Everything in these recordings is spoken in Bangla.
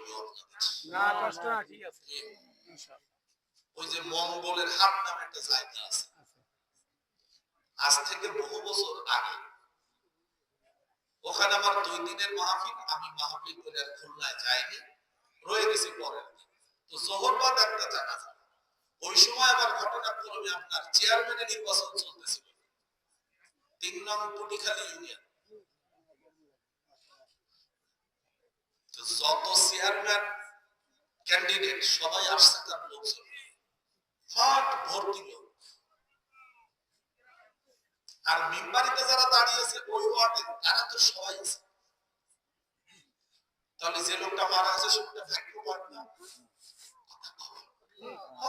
হইব আপনাদের। না কষ্ট না, ঠিক আছে ইনশাআল্লাহ। ওই যে মঙ্গলের হাট নামে একটা জায়গা আছে, আজ থেকে বহু বছর আগে ওখানে আমার 2 দিনের মাহফিল, আমি মাহফিল করে আর খুলনায় যাইনি, রয়ে গেছি পরের দিন। তো জোহর বাদ একটা জানাজা, ওই সময় আবার ঘটনাক্রমে আপনার চেয়ারম্যানের নির্বাচন চলতেছিল 3 নং পটিখালী ইউনিয়ন। তো যত চেয়ারম্যান ক্যান্ডিডেট সবাই আসছে তার লোকজন, ফাট ভর্তি লোক। আর মিম্বারিতে যারা দাঁড়িয়েছে ওই ওয়ার্ডে তারা তো সবাই আছে। তাহলে যে লোকটা মারা গেছে সে লোকটা ভাগ্যবান না?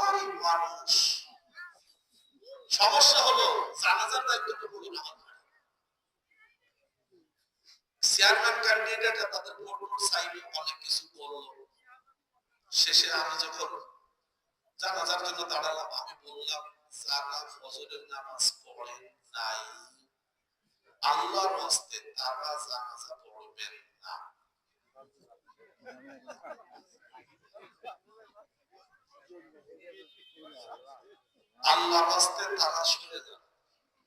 ওই মানুষ। সমস্যা হলো জানাজার দায়িত্বটা বলি না, চেয়ারম্যান ক্যান্ডিডেট তাদের ভোট চাইলে অনেক কিছু করলো। শেষে আমি যখন জানাজার জন্য দাঁড়ালাম, আমি বললাম যারা ফজরের নামাজ পড়ে নাই আল্লাহর হস্তে তারা জানাজা পড়বেন না। আল্লাহর হস্তে তারা শুনে যান।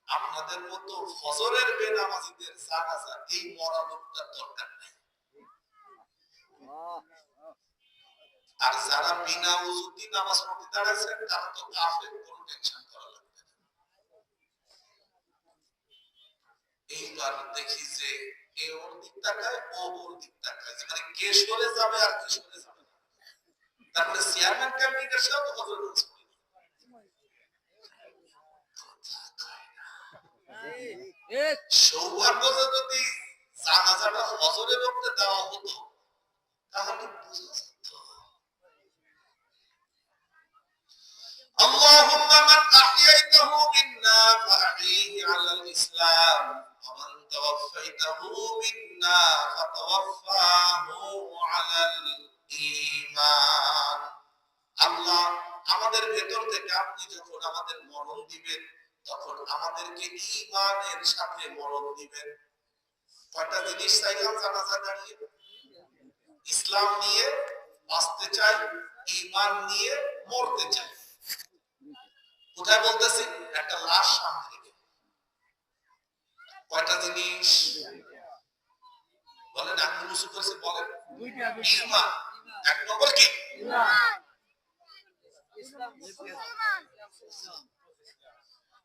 আপনাদের মতো ফজরের বেনামাজিদের জানাজা এই মরা লোকটার দরকার নেই। আর যারা বিনা ওযুতে নামাজ পড়তে দাঁড়াচ্ছেন তারা তো কাফের, কোনো টেনশন করা লাগবে না। এইবার দেখি যে এ ওর দিক তাকায়, ও ওর দিক তাকায়, মানে কে সরে যাবে আর কে সরে যাবে না। তারপরে চেয়ারম্যান ক্যান্ডিডেট সাহেব তো ফজর নামাজ পড়ে। সৌভাগ্য যদি জানাজাটা ফজরের রক্তে দেওয়া হতো তাহলে বুঝা যেত। اللهم من أحييته منا فأحيه على الإسلام ومن توفيته منا فتوفاه على الإيمان। আল্লাহ আমাদের ভেতর থেকে আপনি যখন আমাদের মরণ দিবেন তখন আমাদেরকে ঈমানের সাথে মরণ দিবেন। কয়টা জিনিস চাইলাম জানাজা দাঁড়িয়ে? ইসলাম নিয়ে বাঁচতে চাই, ঈমান নিয়ে মরতে চাই। কোথায় বলতেছি? একটা লাশ সামনে রেখে। কয়টা জিনিস বলেন? আঙ্গুল উঁচু করেছে বলেন। ঈমান। 1 নম্বর কি?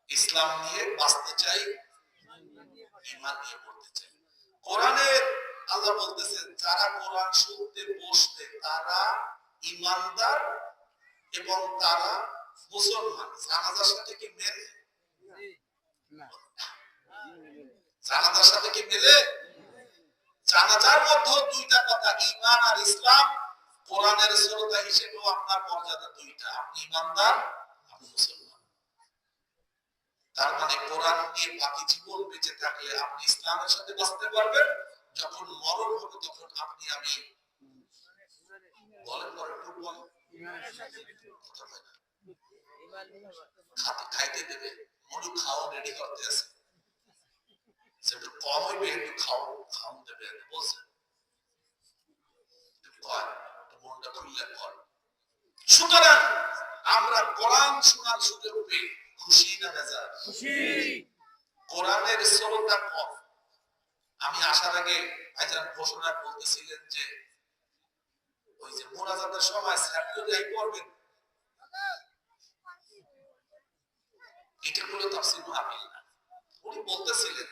ইসলাম নিয়ে বাঁচতে চাই, ঈমান নিয়ে মরতে চাই। কোরআনে আল্লাহ বলতেছেন যারা কোরআন শুনতে বসবে তারা ঈমানদার এবং তারা মুসলমান। জানাজার সাথে কি মেলে? জানাজার সাথে কি মেলে? জানাজার মধ্যে 2টা কথা, ঈমান আর ইসলাম। কোরআনের শ্রোতা হিসেবেও আপনার মর্যাদা 2টা, আপনি ঈমানদার, আপনি মুসলমান। তার মানে কোরআন নিয়ে বাকি জীবন বেঁচে থাকলে আপনি ইসলামের সাথে বাঁচতে পারবেন। যখন মরণ হবে তখন আপনি আমি বলেন বলেন খাইতে দেবে, মনু খাওয়া রেডি করতে আছে, সেটা কম হইবে একটু খাওয়ান দেবে বলছে। মনটা খুললে কর। সুতরাং আমরা কোরআন শোনার সুযোগে খুশি না বেজার? খুশি। কোরআনের শ্রোতা কম। আমি আসার আগে ভাইজান ঘোষণা বলতেছিলেন যে ওই যে মোনাজাতের সময় স্যারগুলোই পড়বেন, এটা হলো তাফসীর মাহফিল না। উনি বলতেছিলেন,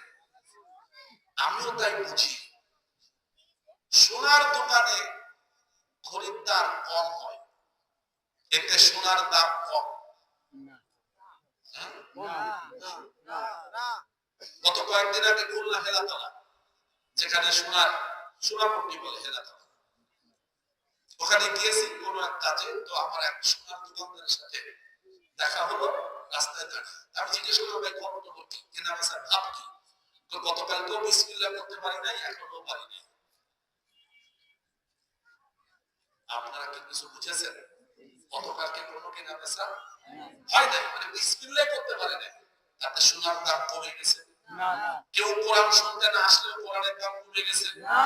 আমিও তাই বুঝি, সোনার দোকানে খরিদ্দার কম হয়, এতে সোনার দাম কম। গত কয়েকদিন আগে খুলনা হেলাতলা, যেখানে সোনাপট্টি বলে হেলাতলা, ওখানে গিয়েছি কোন এক কাজে। তো আমার এক সোনার দোকানদারের সাথে দেখা হলো রাস্তায় দাঁড়িয়ে। আমি জিজ্ঞেস করলাম ভাই কত ভর্তি কেনা বেচার ভাব কি? গতকালকেও বিসমিল্লাহ করতে পারি নাই, এখনো পারি নাই। আপনারা কি কিছু বুঝেছেন? গতকালকে কোনো কেনা বেচা হয় নাই, মানে বিসমিল্লাহ করতে পারে নাই, তাতে সোনার দাম কমে গেছে না? কেউ কোরআন শুনতে না আসলেও কোরআনের দাম কমে গেছে না?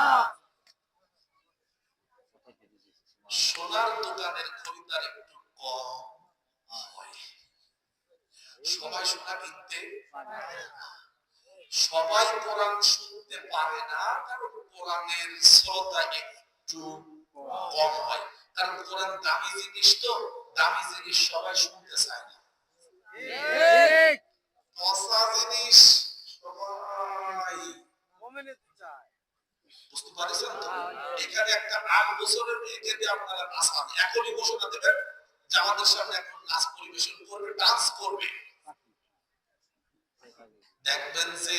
সোনার দোকানের খরিদ্দার একটু কম হয়। সবাই সোনা কিনতে সবাই কোরআন শুনতে পারে না, কারণ কোরআনের শ্রোতা একটু কম হয়। কারণ কোরআন দামি জিনিস, তো দামি জিনিস সবাই শুনতে চায় না। পচা জিনিস সবাই বুঝতে পারছেন তো? এখানে একটা 8 বছরের মেয়েকে দিয়ে আপনারা নাচান, এখনই ঘোষণা দেবেন যে আমাদের সামনে এখন নাচ পরিবেশন করবে, ডান্স করবে, দেখবেন যে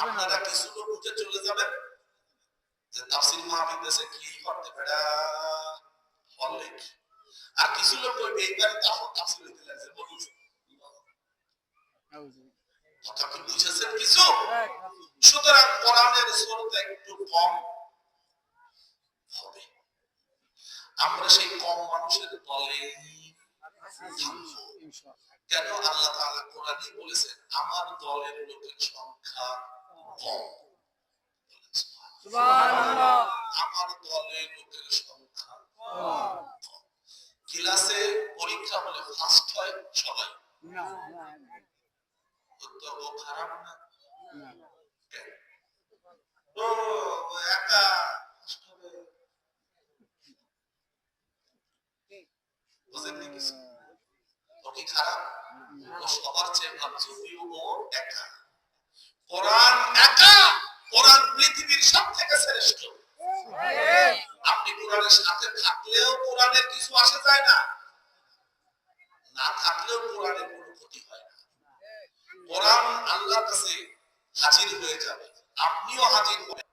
আপনারা কিছু লোক উঠে চলে যাবেন যে তাফসীর মাহফিল দেশে কি করতে বেড়া হলে, আর কিছু লোক কইবে এইবার তখন তাফসীর হইতে লাগছে বলুন। কথা কি বুঝেছেন কিছু? সুতরাং কোরআনের শ্রোতা একটু কম হবে। আমরা সেই কম মানুষের দলে কেন? আল্লাহ তাআলা কোরআনে বলেছেন আমার দলের লোকের সংখ্যা কম। সুবহানাল্লাহ। আমার দলের লোকের সংখ্যা কম। ক্লাসে পরীক্ষা হলে ফার্স্ট হয় সবাই? না, তো খারাপ না? ও একা বুঝেননি কিছু? ও কি খারাপ? ও সবার চেয়ে ভালো, যদিও ও একা। কোরআন একা, কোরআন পৃথিবীর সবথেকে শ্রেষ্ঠ। আপনি কোরআনের সাথে থাকলেও কোরআনের কিছু আসে যায় না, না থাকলেও কোরআনের কোনো ক্ষতি হয় না। কোরআন আল্লাহর কাছে হাজির হয়ে যাবে, আপনিও হাজির হবেন।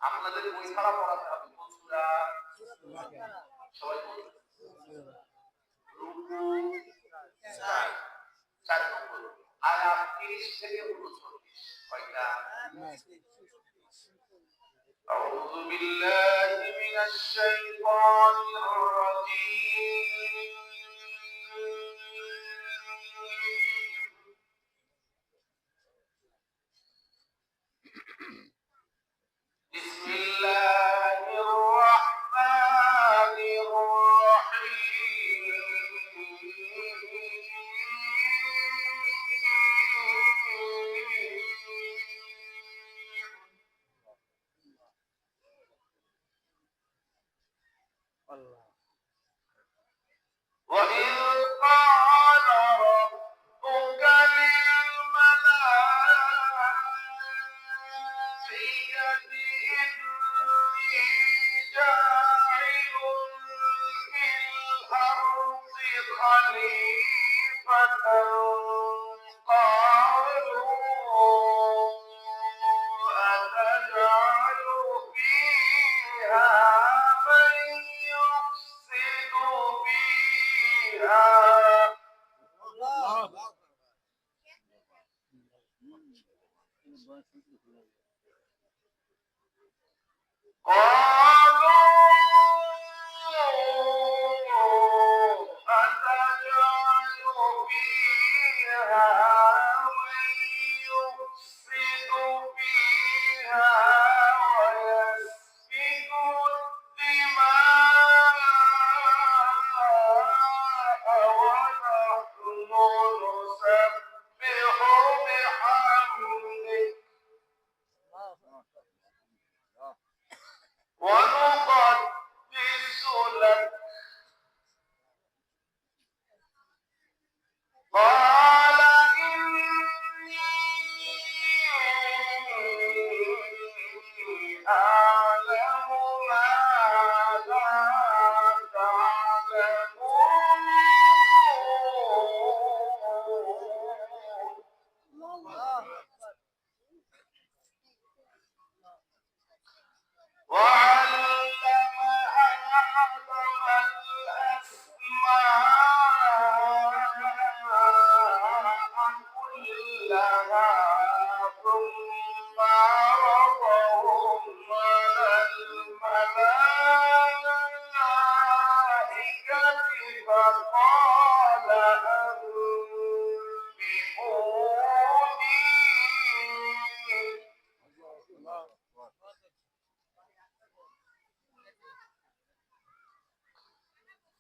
আপনাদের বই ছাড়া পড়াতে হবে কোন সূরা? সবাই বলুন। রুকু 4 নম্বর আয়াত 30 থেকে 39 কয়টা? আউযু বিল্লাহি মিনাশ শাইতানির রাজীম। বিসমিল্লাহির রাহমানির وَإِذْ قَالَ رَبُّكَ لِلْمَلَائِكَةِ إِنِّي جَاعِلٌ فِي الْأَرْضِ خَلِيفَةً قَالُوا أَتَجْعَلُ فِيهَا مَن يُفْسِدُ فِيهَا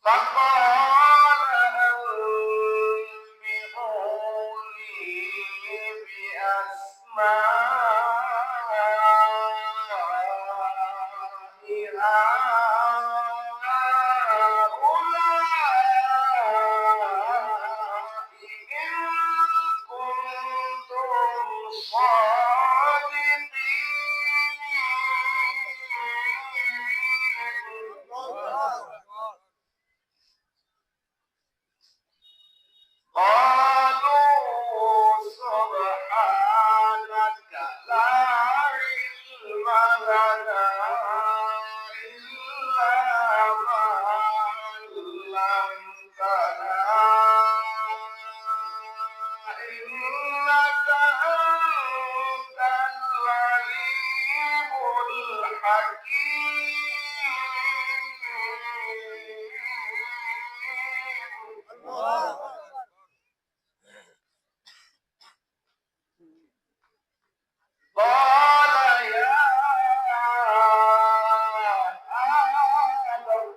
فقال أنبئوني بأسماء هؤلاء إن كنتم صادقين. قالوا سبحانك لا علم لنا إلا ما علمتنا إنك أنت العليم الحكيم. قال يا آدم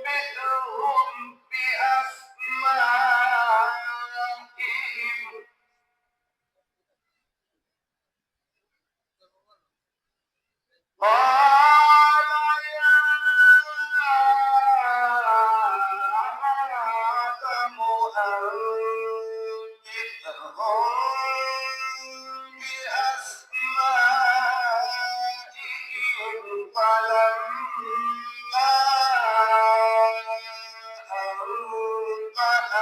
أنبئهم بأسمائهم قال يا آدم أنبئهم بأسمائهم فلما أنبأهم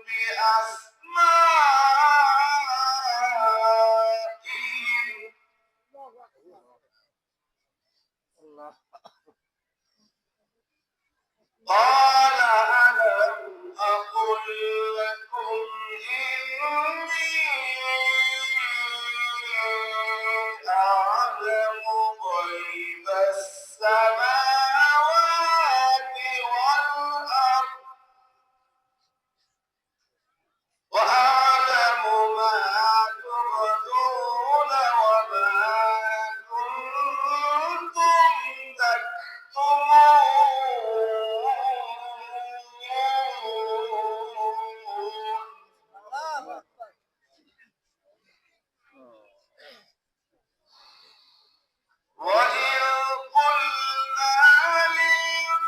بأسمائهم قال ألم أقل لكم إني أعلم غيب السماوات والأرض وأعلم ما تبدون وما كنتم تكتمون. وإذ قلنا للملائكة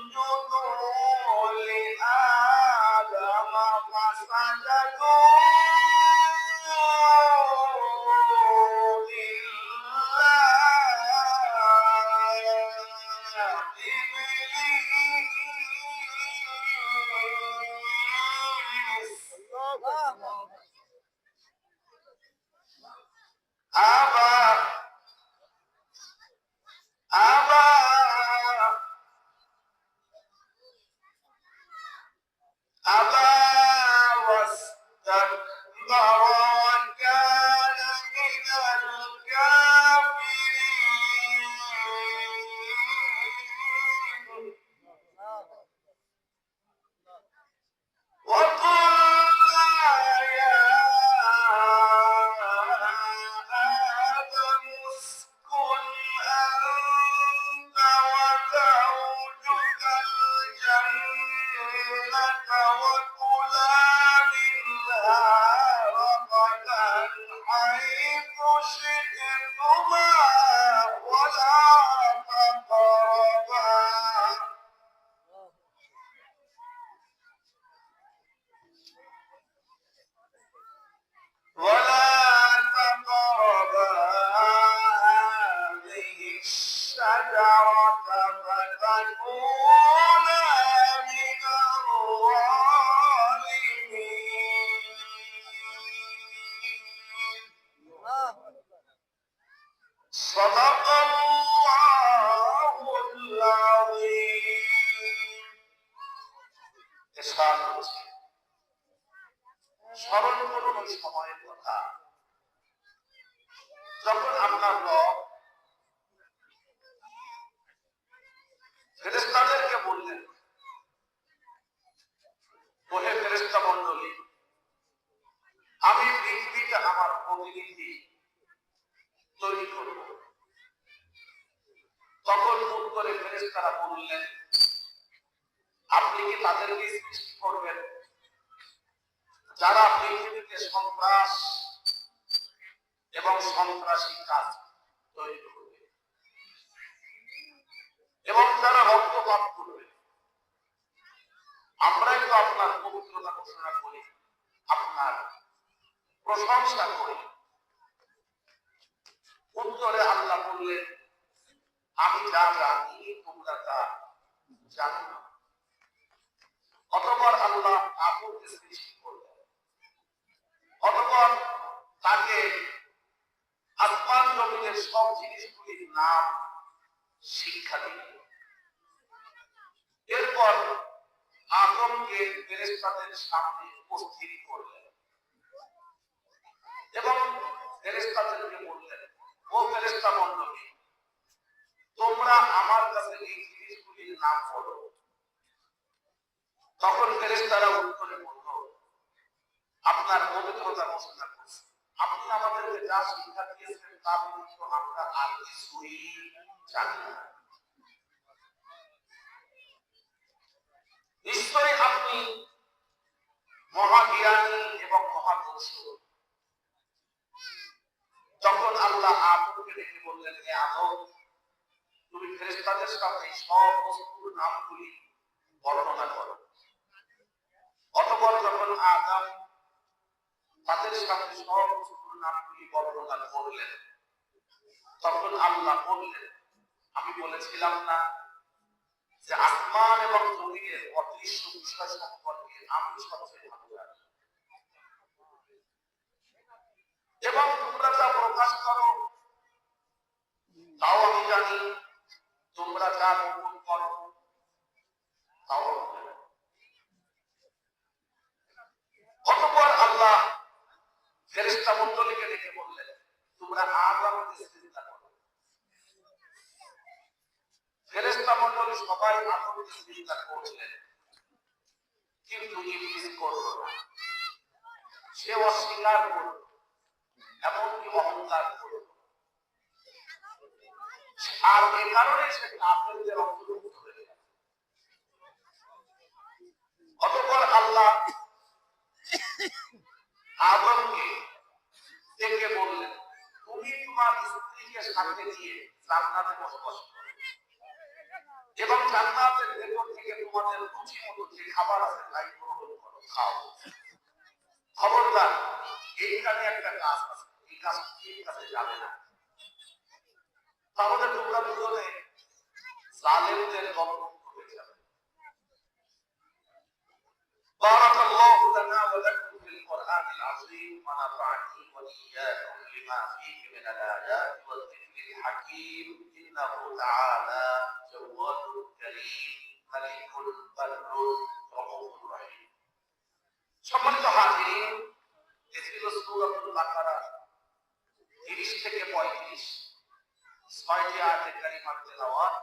اسجدوا لآدم فسجدوا إلا أبى واستكبر وكان من الكافرين. وقلنا يا آدم اسكن أنت وزوجك الجنة وكلا منها رغدا حيث شئتما ولا تقربا هذه الشجرة فتكونا من الظالمين. صدق الله العظيم. স্মরণ করুন ওই সময়ের কথা যখন আল্লাহ রব ফেরেশতাদেরকে বললেন, ওহে ফেরেশতা মণ্ডলী, আমি পৃথিবীতে ফেরেশতারা বললেন, আপনি কি তাদেরকে সৃষ্টি করবেন যারা পৃথিবীতে সন্ত্রাস এবং সন্ত্রাসী কাজ তৈরি করবে এবং যারা রক্তপাত করবে? আমরাই তো আপনার পবিত্রতা ঘোষণা করি, আপনার প্রশংসা করি। উত্তরে আল্লাহ বললেন, আমি যা জানি তোমরা তা জানো না। অতঃপর আল্লাহ আদমকে সৃষ্টি করলেন, অতঃপর তাকে আসমান জমিনের সব জিনিসগুলির নাম শিক্ষা দিলেন। এরপর আদমকে ফেরেশতাদের সামনে উপস্থিত করলেন এবং ফেরেশতাদেরকে বললেন, ও ফেরেশতা মণ্ডলী, তোমরা আমার কাছে এই জিনিসগুলির নাম বলো। তখন ফেরেশতারা উত্তরে বলল, আপনার পবিত্রতা ঘোষণা করছি, আপনি আমাদেরকে যা শিক্ষা দিয়েছেন তা ব্যতীত আমরা আর কিছুই জানি না। নিশ্চয়ই আপনি মহাজ্ঞানী এবং মহাদর্শী। তখন আল্লাহ আদমকে ডেকে বললেন, হে আদম, তুমি ফেরেশতাদের সামনে সব বস্তুর নামগুলি বর্ণনা করো। অতঃপর যখন আদম তাদের সামনে সব বস্তুর নামগুলি বর্ণনা করলেন, তখন আল্লাহ বললেন, আমি বলেছিলাম না যে আসমান এবং জমিনের অদৃশ্য বিষয় সম্পর্কে আমি সবচেয়ে ভালো জানি, এবং তোমরা যা প্রকাশ করো তাও আমি জানি, তোমরা যা গোপন করো তাও আমি জানি। অতঃপর আল্লাহ ফেরেশতা মণ্ডলীকে ডেকে বললেন, তোমরা আদমকে সিজদা করো। ফেরেশতা মণ্ডলী সবাই আদমকে সিজদা করলেন, কিন্তু ইবলীস করল না। সে অস্বীকার করল, এমনকি অহংকার করল, আর এ কারণে সে কাফেরদের অন্তর্ভুক্ত হয়ে গেল। অতঃপর আল্লাহ আদমকে ডেকে বললেন, তুমি তোমার স্ত্রীকে সাথে নিয়ে জান্নাতে বসবাস করো এবং জান্নাতের ভেতর থেকে তোমাদের রুচি মতো যে খাবার আছে তাই গ্রহণ করো, খাও। খবরদার, এইখানে একটা গাছ আছে, এই গাছ ঠিক কাছে যাবে না, তাহলে তোমরা দুজনে জালেমদের দলভুক্ত হয়ে যাবে। বারাকাল্লাহু লানা ওয়া লাকুম ফিল কুরআনিল আযীম ওয়া নাফা'নি ওয়া ইয়্যাকুম লিমা ফীহি মিনাল আয়াতি ওয়াজ যিকরিল হাকীম। ইন্নাহু তাআলা জাওয়াদুল কারীম মালিকুল বাররুর রউফুর রহিম। সম্মানিত হাজিরিন, এ ছিল সূরাতুল বাকারা 30 থেকে 35, 6টি আয়াতে কারিমার তেলাওয়াত।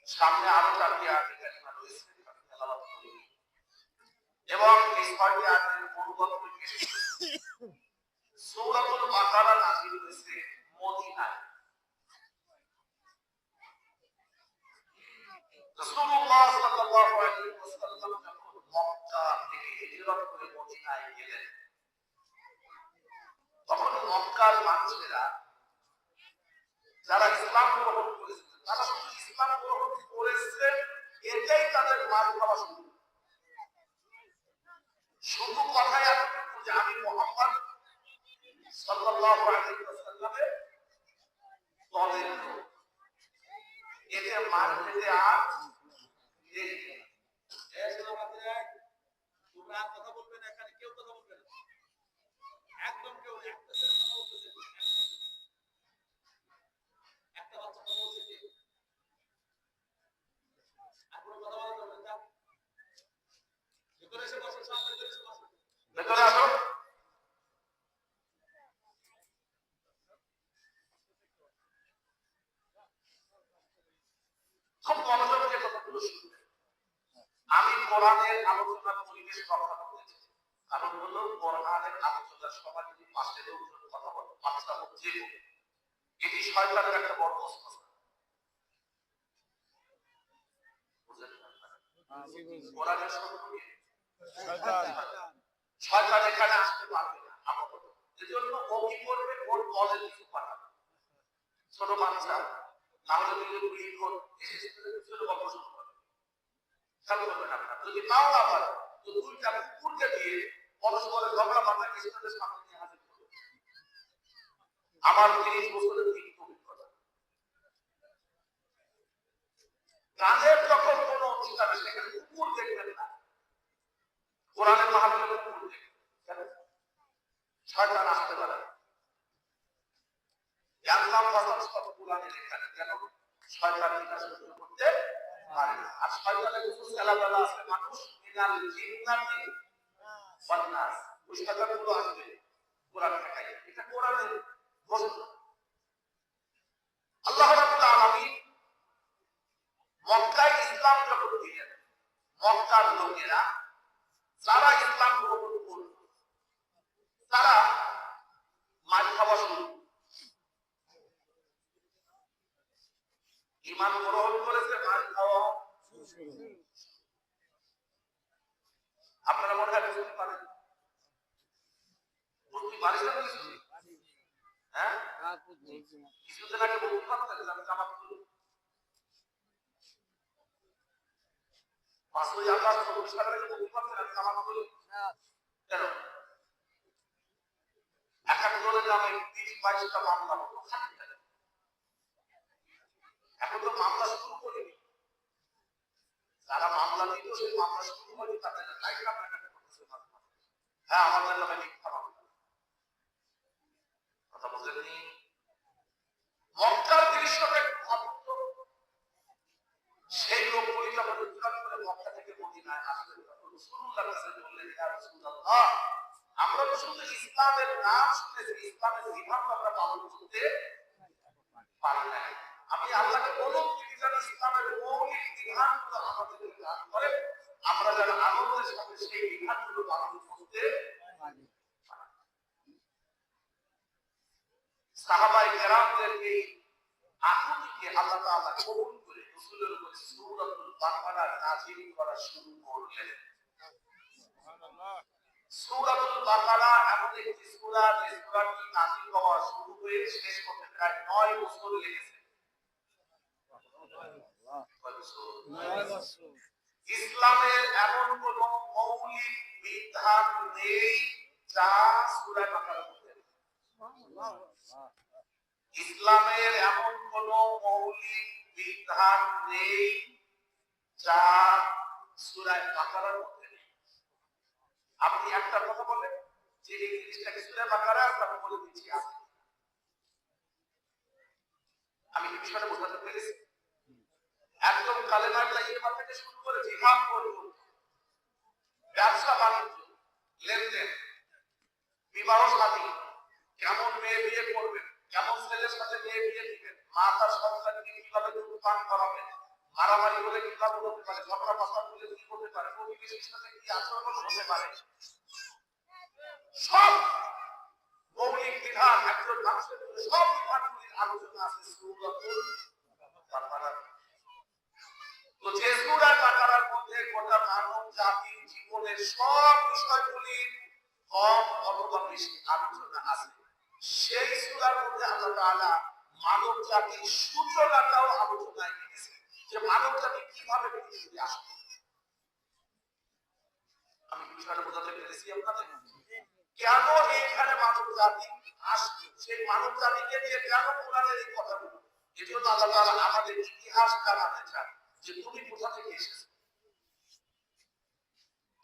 সামনে আরো 4টি আয়াতে কারিমা রয়েছে, তেলাওয়াত করি এবং এই 6টি আয়াতের পূর্ববর্তী সূরাতুল বাকারা নাযিল হয়েছে মদিনায়। রাসূলুল্লাহ সাল্লাল্লাহু আলাইহি ওয়াসাল্লাম যখন মক্কা থেকে হিজরত করে মদিনায় গেলেন, তখন মক্কার মানুষেরা যারা ইসলাম গ্রহণ করেছিলেন, তারা শুধু ইসলাম গ্রহণ করেছিলেন এটাই তাদের মার খাওয়া শুরু। শুধু কথায় এতটুকু যে আমি মুহাম্মদ সাল্লাল্লাহু আলাইহি ওয়াসাল্লামের দলের লোক, এতে মার খেতে আর দেরি নেই। তোমরা আর কথা বলবে না, এখানে কেউ কথা বলবে না, একদম কেউ একটা ছেলে কথা বলতেছে, একটা বাচ্চা কথা বলছে, কি আর কোনো কথা বলা যাবে না। ভেতরে এসে বসো, সব ভেতরে এসে বসো, ভেতরে আসো। খুব মনোযোগ দিয়ে কথাগুলো শুনবে। আমি কোরআনের আলোচনার পরিবেশ রক্ষা করতে চাই, কারণ হলো কোরআনের আলোচনার সময় যদি পাঁচটা লোকজন কথা বলে, পাঁচটা লোক যে এটি শয়তানের একটা বড় অস্ত্র। কোরআনের শত্রু কে? শয়তান। শয়তান এখানে আসতে পারবে না আপাতত। এজন্য ও কি করবে? ওর দলের কিছু পাঠাবে, ছোট বাচ্চা, না হলে যদি লিখন এসে ছোট গল্প শুরু করে, খেয়াল করবেন আপনারা। যদি নাও না পারে তো দুইটা কুকুরকে দিয়ে পরস্পরের ঝগড়া মাথাকে স্টেজের সামনে নিয়ে হাজির করবে। আমার 30 বছরের দিক অভিজ্ঞতা। গানের যখন কোন অনুষ্ঠান আছে সেখানে কুকুর দেখবেন না, কোরআনের মাহফিলে কুকুর দেখবেন। কেন? শয়তান আসতে পারে। জানলাম কথা সব কোরআনে লেখা, কেন? শয়তান এটা সহ্য করতে পারে না। আর শয়তানের কিছু খেলাধুলা আছে, মানুষ মিনাল জিন্নাতি ওয়ান নাস, ওই শয়তানগুলো আসবে কোরআন লেখায়। এটা কোরআনের ঘোষণা। আল্লাহ রাব্বুল আলামিন মক্কায় ইসলাম যখন দিলেন, মক্কার লোকেরা যারা ইসলাম গ্রহণ করল তারা মার খাওয়া শুরু, ঈমান গ্রহণ করেছে, মার খাওয়া। আপনারা মনে হয় বুঝতে পারেন, বুঝতে পারিস না কিছু? হ্যাঁ, কিছুদিন আগে বলতে পারতেন আমি জামাত করি 5ই আগস্ট 24 সালে বলতে পারতেন আমি জামাত করি। কেন? একাত্তরের নামে 30-22টা মামলা হতো। এখন তো মামলা শুরু করিনি, যারা মামলা দিত সেই মামলা শুরু করি তাদের লাইফ আপনাকে করতেছে। হ্যাঁ, আমাদের নামে মিথ্যা মামলা। কথা বুঝলেননি? মক্কার দৃশ্যটা একটু ভাবুন তো। সেই লোকগুলি যখন হিজরত করে মক্কা থেকে মদিনায় আসলেন, তখন রাসূলুল্লাহর কাছে বললেন, ইয়া রাসূলুল্লাহ, আমরা তো শুধু ইসলামের নাম শুনেছি, ইসলামের বিধান আমরা পালন করতে পারি না। আমি আল্লাহকে বলুন, তিনি যেন ইসলামের মৌলিক বিধানগুলো আমাদের দান করেন, আমরা যেন আনন্দের সাথে সেই বিধানগুলো পালন করতে পারি। সাহাবায়ে কেরামদের এই আকুতিকে আল্লাহ তাআলা কবুল করে রাসূলের উপর সূরাতুল বাকারা নাযিল করা শুরু করলেন। সুবহানাল্লাহ। সূরাতুল বাকারা এমন একটি সূরা যে সূরাটি নাযিল হওয়া শুরু হয়ে শেষ হতে প্রায় 9 বছর লেগেছে। ইসলামের এমন কোন মৌলিক বিধান নেই যা সূরা বাকারার মধ্যে নেই। ইসলামের এমন কোন মৌলিক বিধান নেই যা সূরা বাকারার মধ্যে নেই। আপনি একটা কথা বলেন যে এই জিনিসটাকে সূরা বাকারা আমি বলে দিচ্ছি আছে। আমি কি বিষয়টা বোঝাতে পেরেছি? একদম কালেমা তাইয়্যিবা থেকে শুরু করে জিহাদ পর্যন্ত, ব্যবসা বাণিজ্য, লেনদেন, বিবাহ শাদী, কেমন মেয়ে বিয়ে করবেন, কেমন ছেলের সাথে মেয়ে বিয়ে দিবেন, মা তার সন্তানকে কিভাবে দুধ পান করাবেন, মারামারি হলে কিভাবে হতে পারে, ঝগড়া ফাসাদ হলে কি হতে পারে, প্রতিবেশীর সাথে কি আচরণ হতে পারে, সব মৌলিক বিধান একজন মানুষের জন্য সব বিধানগুলির আলোচনা আছে সূরাতুল বাকারা। তো যে সূরা বাকারার মধ্যে গোটা মানব জাতির জীবনের সব বিষয়গুলি কম অথবা বেশি আলোচনা আছে, সেই সূরার মধ্যে আল্লাহ তাআলা মানব জাতির সূচনাটাও আলোচনায় এনেছেন যে মানব জাতি কিভাবে পৃথিবীতে আসবে। আমি বিষয়টা বোঝাতে পেরেছি আপনাদের? কেন এইখানে মানব জাতি আসবে, সেই মানব জাতিকে নিয়ে কেন কোরআনের এই কথাগুলো? এজন্য আল্লাহ তাআলা আমাদের ইতিহাস জানাতে চান যে তুমি কোথা থেকে এসেছো।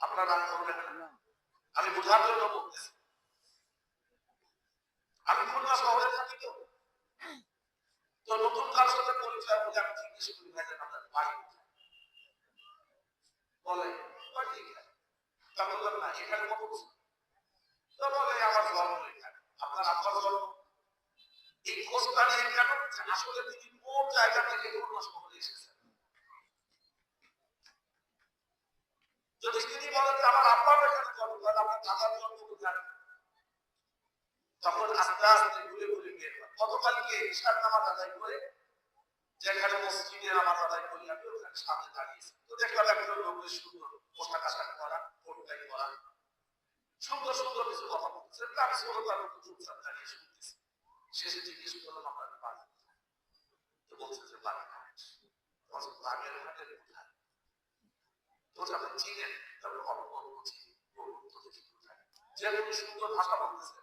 আপনারা বলবেন না, আমি বোঝার জন্য বলতেছি। আমি খুলনা শহরে থাকি, তো নতুন কারোর সাথে পরিচয় বলে আমি জিজ্ঞেস করি, ভাই জান আপনার বাড়ি বলে বাড়ি তা বললাম না এখানে কত বছর, তো বলে আমার জন্ম এখানে। আপনার আব্বার জন্ম এই খোঁজটা নিয়ে কেন আসলে তিনি কোন জায়গা থেকে খুলনা শহরে এসেছেন? যদি তিনি বলেন যে আমার আব্বার এখানে জন্ম, তাহলে আমার দাদার জন্ম কোথায়? তখন আস্তে আস্তে ঘুরে ঘুরে বের হয়। গতকালকে ঈশার নামাজ আদায় করে যেখানে মসজিদে নামাজ আদায় করি আমি ওখানে সামনে দাঁড়িয়েছি, তো দেখলাম একজন লোক বেশ সুন্দর পোশাক আশাক করা, কোটটাই করা, সুন্দর সুন্দর কিছু কথা বলতেছে, আমি ছোটটার মতো চুপচাপ দাঁড়িয়ে শুনতেছি। শেষে জিজ্ঞেস করলাম আপনার বাড়ি, তো বলছে যে বাগেরহাট। বাগেরহাটের কোথায়? বলছে আপনি চিনেন? তারপরে অল্প অল্প চিনি, বলুন তো দেখি কোথায়। যেমন সুন্দর ভাষা বলতেছে,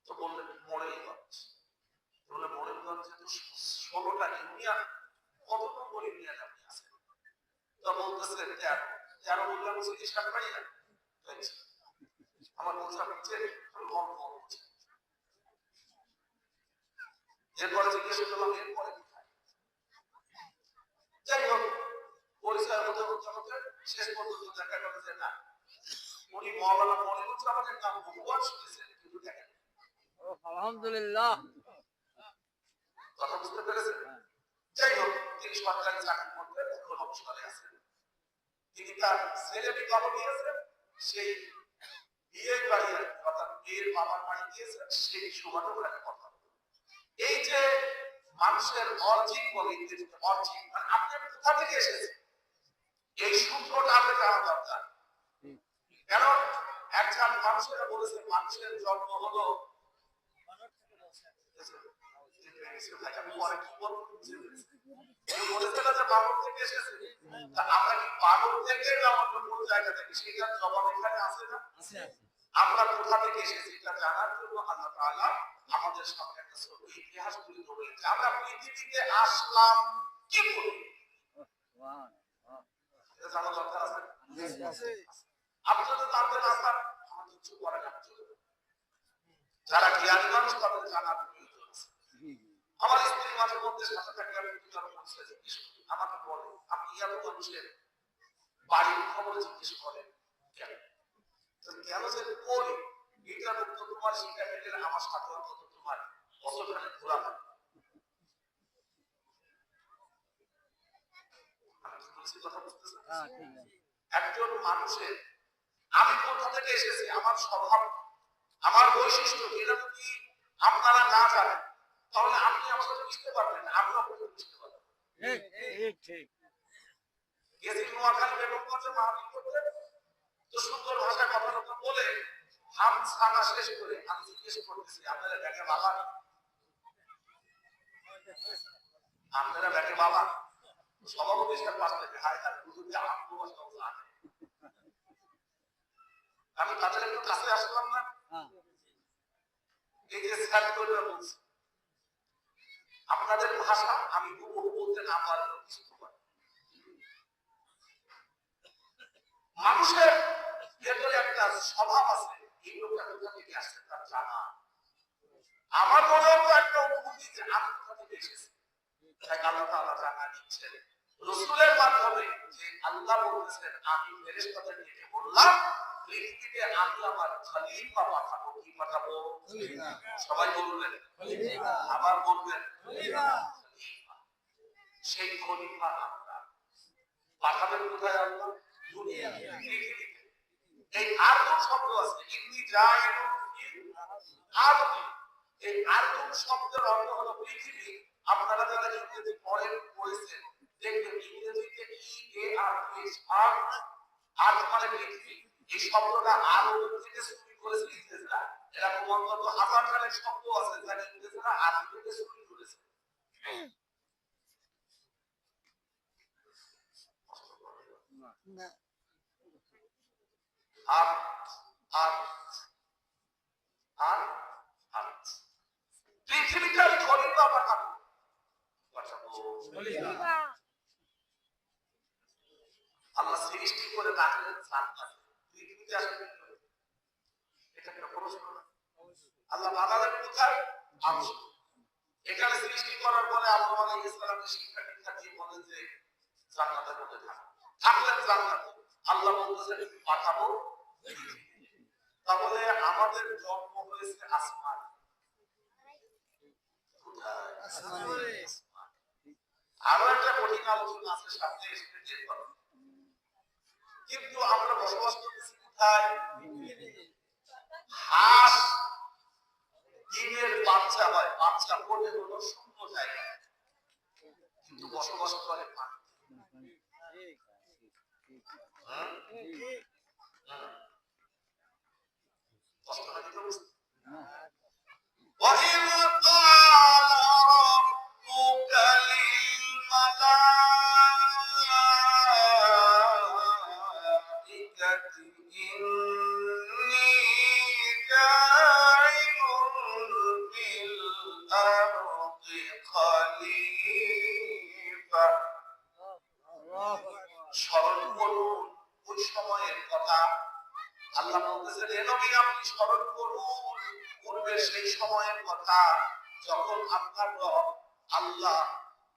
তো বললেন মোড়েলগঞ্জ। বললেন মোড়েলগঞ্জে তো 16টা ইউনিয়ন, কত নম্বর ইউনিয়ন আপনি আছেন? তো বলতেছে 13। 13 বললাম বলছে সাতবাড়ি না, আমার বলছে আপনি চেনেন? অল্প অল্প চিনি। এরপরে জিজ্ঞেস করলাম এরপরে কোথায়? যাই হোক, পরিচয় হতে হতে হতে শেষ পর্যন্ত দেখা গেল যে না, উনি মৌলানা মনিরুজ্জামানের আমাদের নাম বহুবার শুনেছেন কিন্তু দেখেন। আলহামদুলিল্লাহ, কথা বুঝতে পেরেছেন? যাই হোক, তিনি সরকারি চাকরি করতেন, এখন অবসরে আছেন। তিনি তার ছেলে বিবাহ দিয়েছেন, সেই বিয়ের বাড়ি অর্থাৎ বিয়ের বাবার বাড়ি দিয়েছেন, সেই সুবাদও ওখানে কথা বলবো। এই যে মানুষের অর্জিত বলে, অর্জিত মানে আপনি কোথা থেকে এসেছেন, এই সূত্রটা আমাদের জানা দরকার। কেন একজন মানুষেরা বলেছে মানুষের জন্ম হলো আমরা কি বানর থেকে না অন্য কোন জায়গা থেকে, সেটার জবাব এখানে আছে না? আমরা কোথা থেকে এসেছি এটা জানার জন্য আল্লাহ তাআলা আমাদের সামনে একটা ছোট ইতিহাস তুলে ধরলেন যে আমরা পৃথিবীতে আসলাম কি করে। এটা জানা দরকার আছে। আপনি যদি জানতে না পারেন আমার কিছু করা যাবে না। যারা জ্ঞানী মানুষ তাদের জানার প্রয়োজন আছে। আমার স্ত্রী মাঝে মধ্যে সাথে থাকলে আমি কিছু বলছে জিজ্ঞেস করি, আমাকে বলে আপনি এত মানুষের বাড়ির খবর জিজ্ঞেস করেন কেন? কেন যে করি এটার উত্তর তোমার শিখাতে গেলে আমার সাথে অন্তত তোমার অতখানে ঘোরা হবে। আমি কি বলছি কথা বুঝতেছেন? একজন মানুষের আমি কোথা থেকে এসেছি, আমার স্বভাব, আমার বৈশিষ্ট্য, এটা যদি আপনারা না জানেন তাহলে আপনি আমার সাথে মিশতে পারবেন না, আমি আপনাকে মিশতে পারবেন। গেছি নোয়াখালী বেগমগঞ্জে মাহফিল করতে, তো সুন্দর ভাষায় কথা বলে হাম ছানা শেষ করে আমি জিজ্ঞেস করতেছি আপনারা ব্যাগে বাবা, আপনারা ব্যাগে বাবা সভাপতি সাহেব পাশ থেকে হায় তার হুজুরকে আত্মবাসটাও জানে। আমি তাদের একটু কাছে আসলাম না, এই যে স্যার করে বলছি আপনাদের ভাষা আমি হুবহু বলতে না পারলেও কিছু পারি। মানুষের ভেতরে একটা স্বভাব আছে, এই লোকটা কোথা থেকে আসছে তার জানা। আমার মনেও তো একটা অনুভূতি যে আমি কোথা থেকে এসেছি, তাই আল্লাহ তাআলা জানা দিচ্ছেন রাসূলের মাধ্যমে যে আল্লাহ বলতেছেন আমি ফেরেশতাদেরকে বললাম পৃথিবীতে আমি আমার খলিফা পাঠাবো। কি পাঠাবো? সবাই বলবেন খলিফা, আবার বলবেন খলিফা। সেই খলিফা আমরা পাঠাবেন কোথায়? আল্লাহ দুনিয়াতে, পৃথিবীতে। এই আরদুন শব্দ আছে, ইন্নী জাইলুন ফিল আরদি। এই আরদুন শব্দের অর্থ হলো পৃথিবী। আপনারা যারা ইংরেজি পড়েছেন দেখবেন ইংরেজিতে EARTH, আর্থ মানে পৃথিবী। এই শব্দটা আরব থেকে শুরু করেছে ইংরেজরা। এরকম অন্তত হাজার খানেক শব্দ আছে যা ইংরেজরা আরব থেকে শুরু করেছে। পৃথিবীটার খলিফা পাঠাবো। আল্লাহ সৃষ্টি করে রাখলেন জান্নাত, পৃথিবীতে আসলে এটা একটা প্রশ্ন না? আল্লাহ বানালেন কোথায়? আরশ। এখানে সৃষ্টি করার পরে আল্লাহ আলাইহিস সালামের শিক্ষা দীক্ষা দিয়ে বলেন যে জান্নাতের মধ্যে থাকলেন জান্নাতে। আল্লাহ বলতেছেন পাঠাবো। তাহলে আমাদের জন্ম হয়েছে আসমান, আরো একটা কঠিন আলোচনা আছে সামনে এসে যেতে পারে, কিন্তু আমরা বসবাস করতেছি কোথায়? হাঁস ডিমের বাচ্চা হয়, বাচ্চা পড়ে হলো শূন্য জায়গায়, কিন্তু বসবাস করে পান। কষ্ট হয় তো বুঝতে। وَإِذْ قَالَ رَبُّكَ لِلْمَلَائِكَةِ إِنِّي جَاعِلٌ فِي الْأَرْضِ خَلِيفَةً। স্মরণ করুন ওই সময়ের কথা। আল্লাহ বলতেছেন, হে নবী আপনি স্মরণ করুন পূর্বে সেই সময়ের কথা যখন আপনার রব আল্লাহ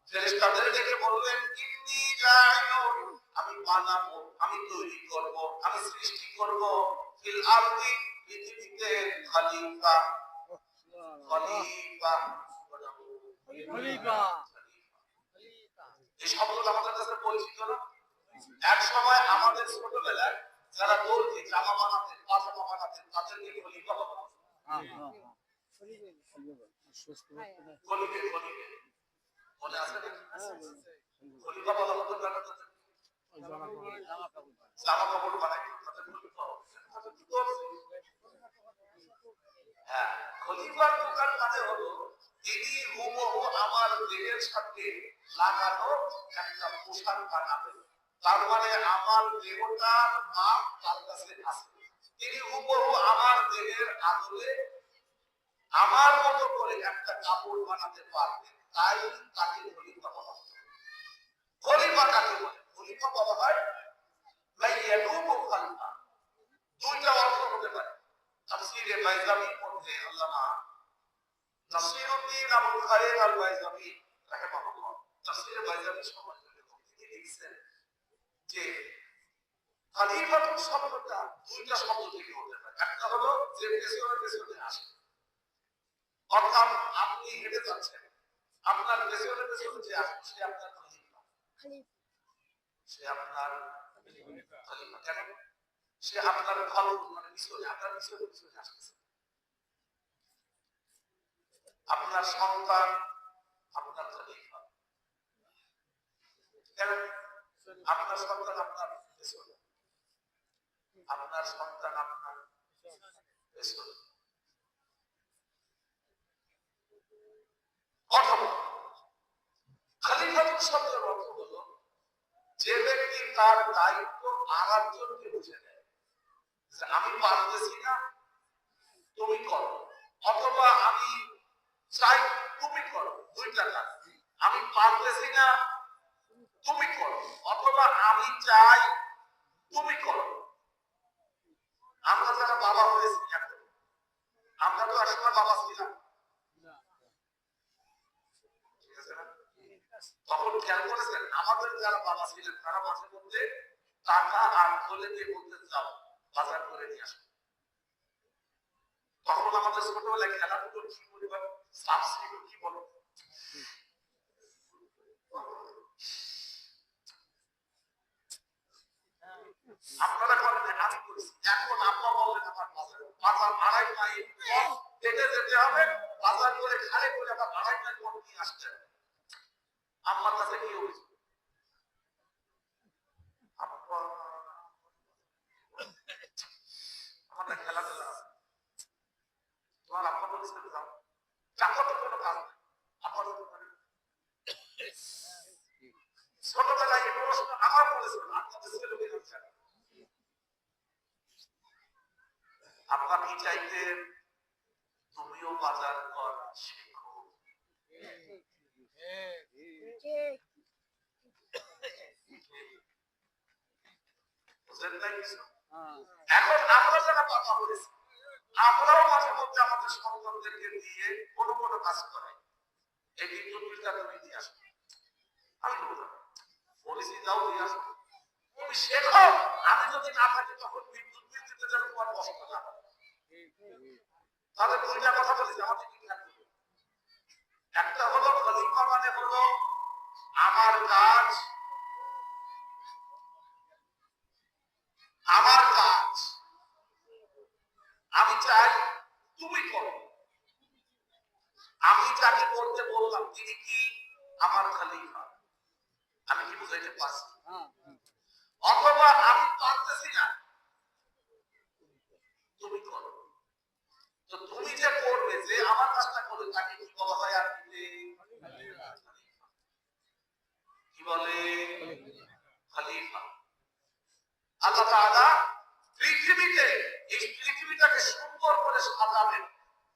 ফেরেশতাদের ডেকে বললেন, ইন্নী জাইলুন, আমি বানাবো, আমি তৈরি করব, আমি সৃষ্টি করব, ফিল আরদি, পৃথিবীতে খলিফা। খলিফা খলিফা এই শব্দটা আমাদের কাছে পরিচিত না? এক সময় আমাদের ছোটবেলায় যারা দর্জি জামা বানাতেন, পাজামা বানাতেন, তাদেরকে খলিফা বলা হতো। খলিফে খলিফে মনে আছে না? খলিফা বলা হতো জানা তো? জামা কাপড় বানাই তাদের খলিফা হতো। তাদের কি দর্জি? হ্যাঁ, খলিফার দোকান মানে হলো তিনি হুবহু আমার দেহের সাথে লাগানো একটা পোশাক বানাবেন। তার মানে আমার দেহটার মাপ তার কাছে আছে, তিনি হুবহু আমার দেহের আদলে আমার মতো করে একটা কাপড় বানাতে পারবেন, তাই তাকে খলিফা বলা হয়। খলিফা কাকে বলে? খলিফা বলা হয় লাইয়াদুবু খালফা। দুইটা অর্থ হতে পারে। তাফসীরে বাইজামির মধ্যে আল্লামা নাসিরউদ্দিন আবুল খায়ের আল বাইজামি রাহিমাহুল্লাহ তাফসীরে বাইজামির সময় তিনি লিখছেন যে খলিফাতুল শব্দটা দুইটা শব্দ থেকে হতে পারে। একটা হলো যে পেছনে পেছনে আসে, অর্থাৎ আপনি হেঁটে যাচ্ছেন, আপনার পেছনে পেছনে যে আসে সে আপনার খলিফা। সে আপনার খলিফা কেন? সে আপনার ভালো মানে পিছনে, আপনার পিছনে পিছনে আসতেছে। আপনার সন্তান আপনার খলিফা কেন? আপনার সন্তান আপনার পেছনে, আপনার সন্তান আপনার পেছনে। অথবা খলিফাতুল শব্দের অর্থ হলো যে ব্যক্তি তার দায়িত্ব আরেকজনকে বুঝে নেয়, যে আমি পারতেছি না তুমি করো, অথবা আমি চাই তুমি করো। দুইটা কাজ, আমি পারতেছি না তুমি করো, অথবা আমি চাই তুমি করো। আমরা যারা বাবা হয়েছি এখন, আমরা তো একসময় বাবা ছিলাম, ঠিক আছে না? তখন খেয়াল করেছেন আমাদের যারা বাবা ছিলেন তারা মাঝে মধ্যে টাকা আর বলে দিয়ে বলতে যাও বাজার করে নিয়ে আসো। তখন আমাদের ছোটবেলায় খেলাধুলোর কি পরিবার সাবসিডি কি বলো, আপনারা করেন আমি করেছি। এখন আব্বা বললেন আমার বাজার বাজার 2.5 মাইল হেঁটে যেতে হবে, বাজার করে খালে করে আবার 2.5 মাইল পথ নিয়ে আসতে হবে। আমার কাছে কি অভিযোগ? আব্বা আমাদের খেলাধুলা আছে, তোমার আব্বা বলেছে যাও, টাকা তো কোনো কাজ নেই, আব্বা তো করেন। ছোটবেলায় এই প্রশ্ন আমার বলেছিল, আপনাদের ছেলেকে জানছেন আব্বা কি চাইতেন তুমিও বাজার করা শেখো। বুঝলেন না কিছু? এখন আমরা যারা বাবা হয়েছি আমরাও মাঝে মধ্যে আমাদের সন্তানদেরকে দিয়ে কোনো কোনো কাজ করাই, এই বিদ্যুৎ বিলটা তুমি দিয়ে আসো, আমি বলবো বলেছি যাও দিয়ে আসো, তুমি শেখো। আমি যদি না থাকি তখন বিদ্যুৎ বিল দিতে যেন তোমার কষ্ট না হয়। তাহলে দুইটা কথা বলেছি আমাদের কি খেয়াল করবে। একটা হলো খলিফা মানে হলো আমার কাজ আমার কাজ আমি চাই তুমি করো, আমি যাকে করতে বললাম তিনি কি আমার খলিফা। আমি কি বুঝাইতে পারছি? হ্যাঁ অথবা আমি পারতেছি না, তুমি করো। তো তুমি যে করবে, যে আমার কাজটা করবে, তাকে কি বলা হয়? আর কি বলে? খলিফা। আল্লাহ তাআলা পৃথিবীতে এই পৃথিবীটাকে সুন্দর করে সাজাবেন,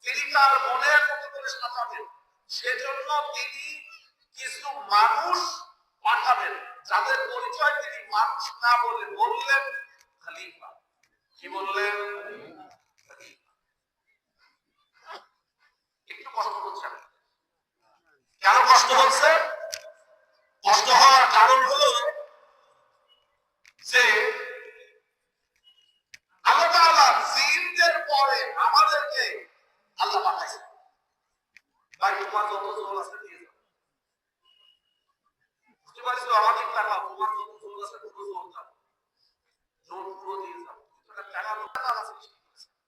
তিনি তার মনের মতো করে সাজাবেন। সেজন্য তিনি কিছু মানুষ পাঠাবেন, যাদের পরিচয় তিনি মানুষ না বলে বললেন খলিফা। কি বললেন? খলিফা। একটু কষ্ট হচ্ছে। কেন কষ্ট হচ্ছে? কষ্ট হওয়ার কারণ হলো যে আল্লাহ তাআলা জিনদের পরে আমাদেরকে আল্লাহ পাঠাইছে। ভাই তোমার যত জোর আছে দিয়ে যাও, বুঝতে পারছো? আমাদের টাকা তোমার যত জোর আছে পুরো জোর দাও, জোর পুরো দিয়ে যাও। এটা টাকা লোকটা আছে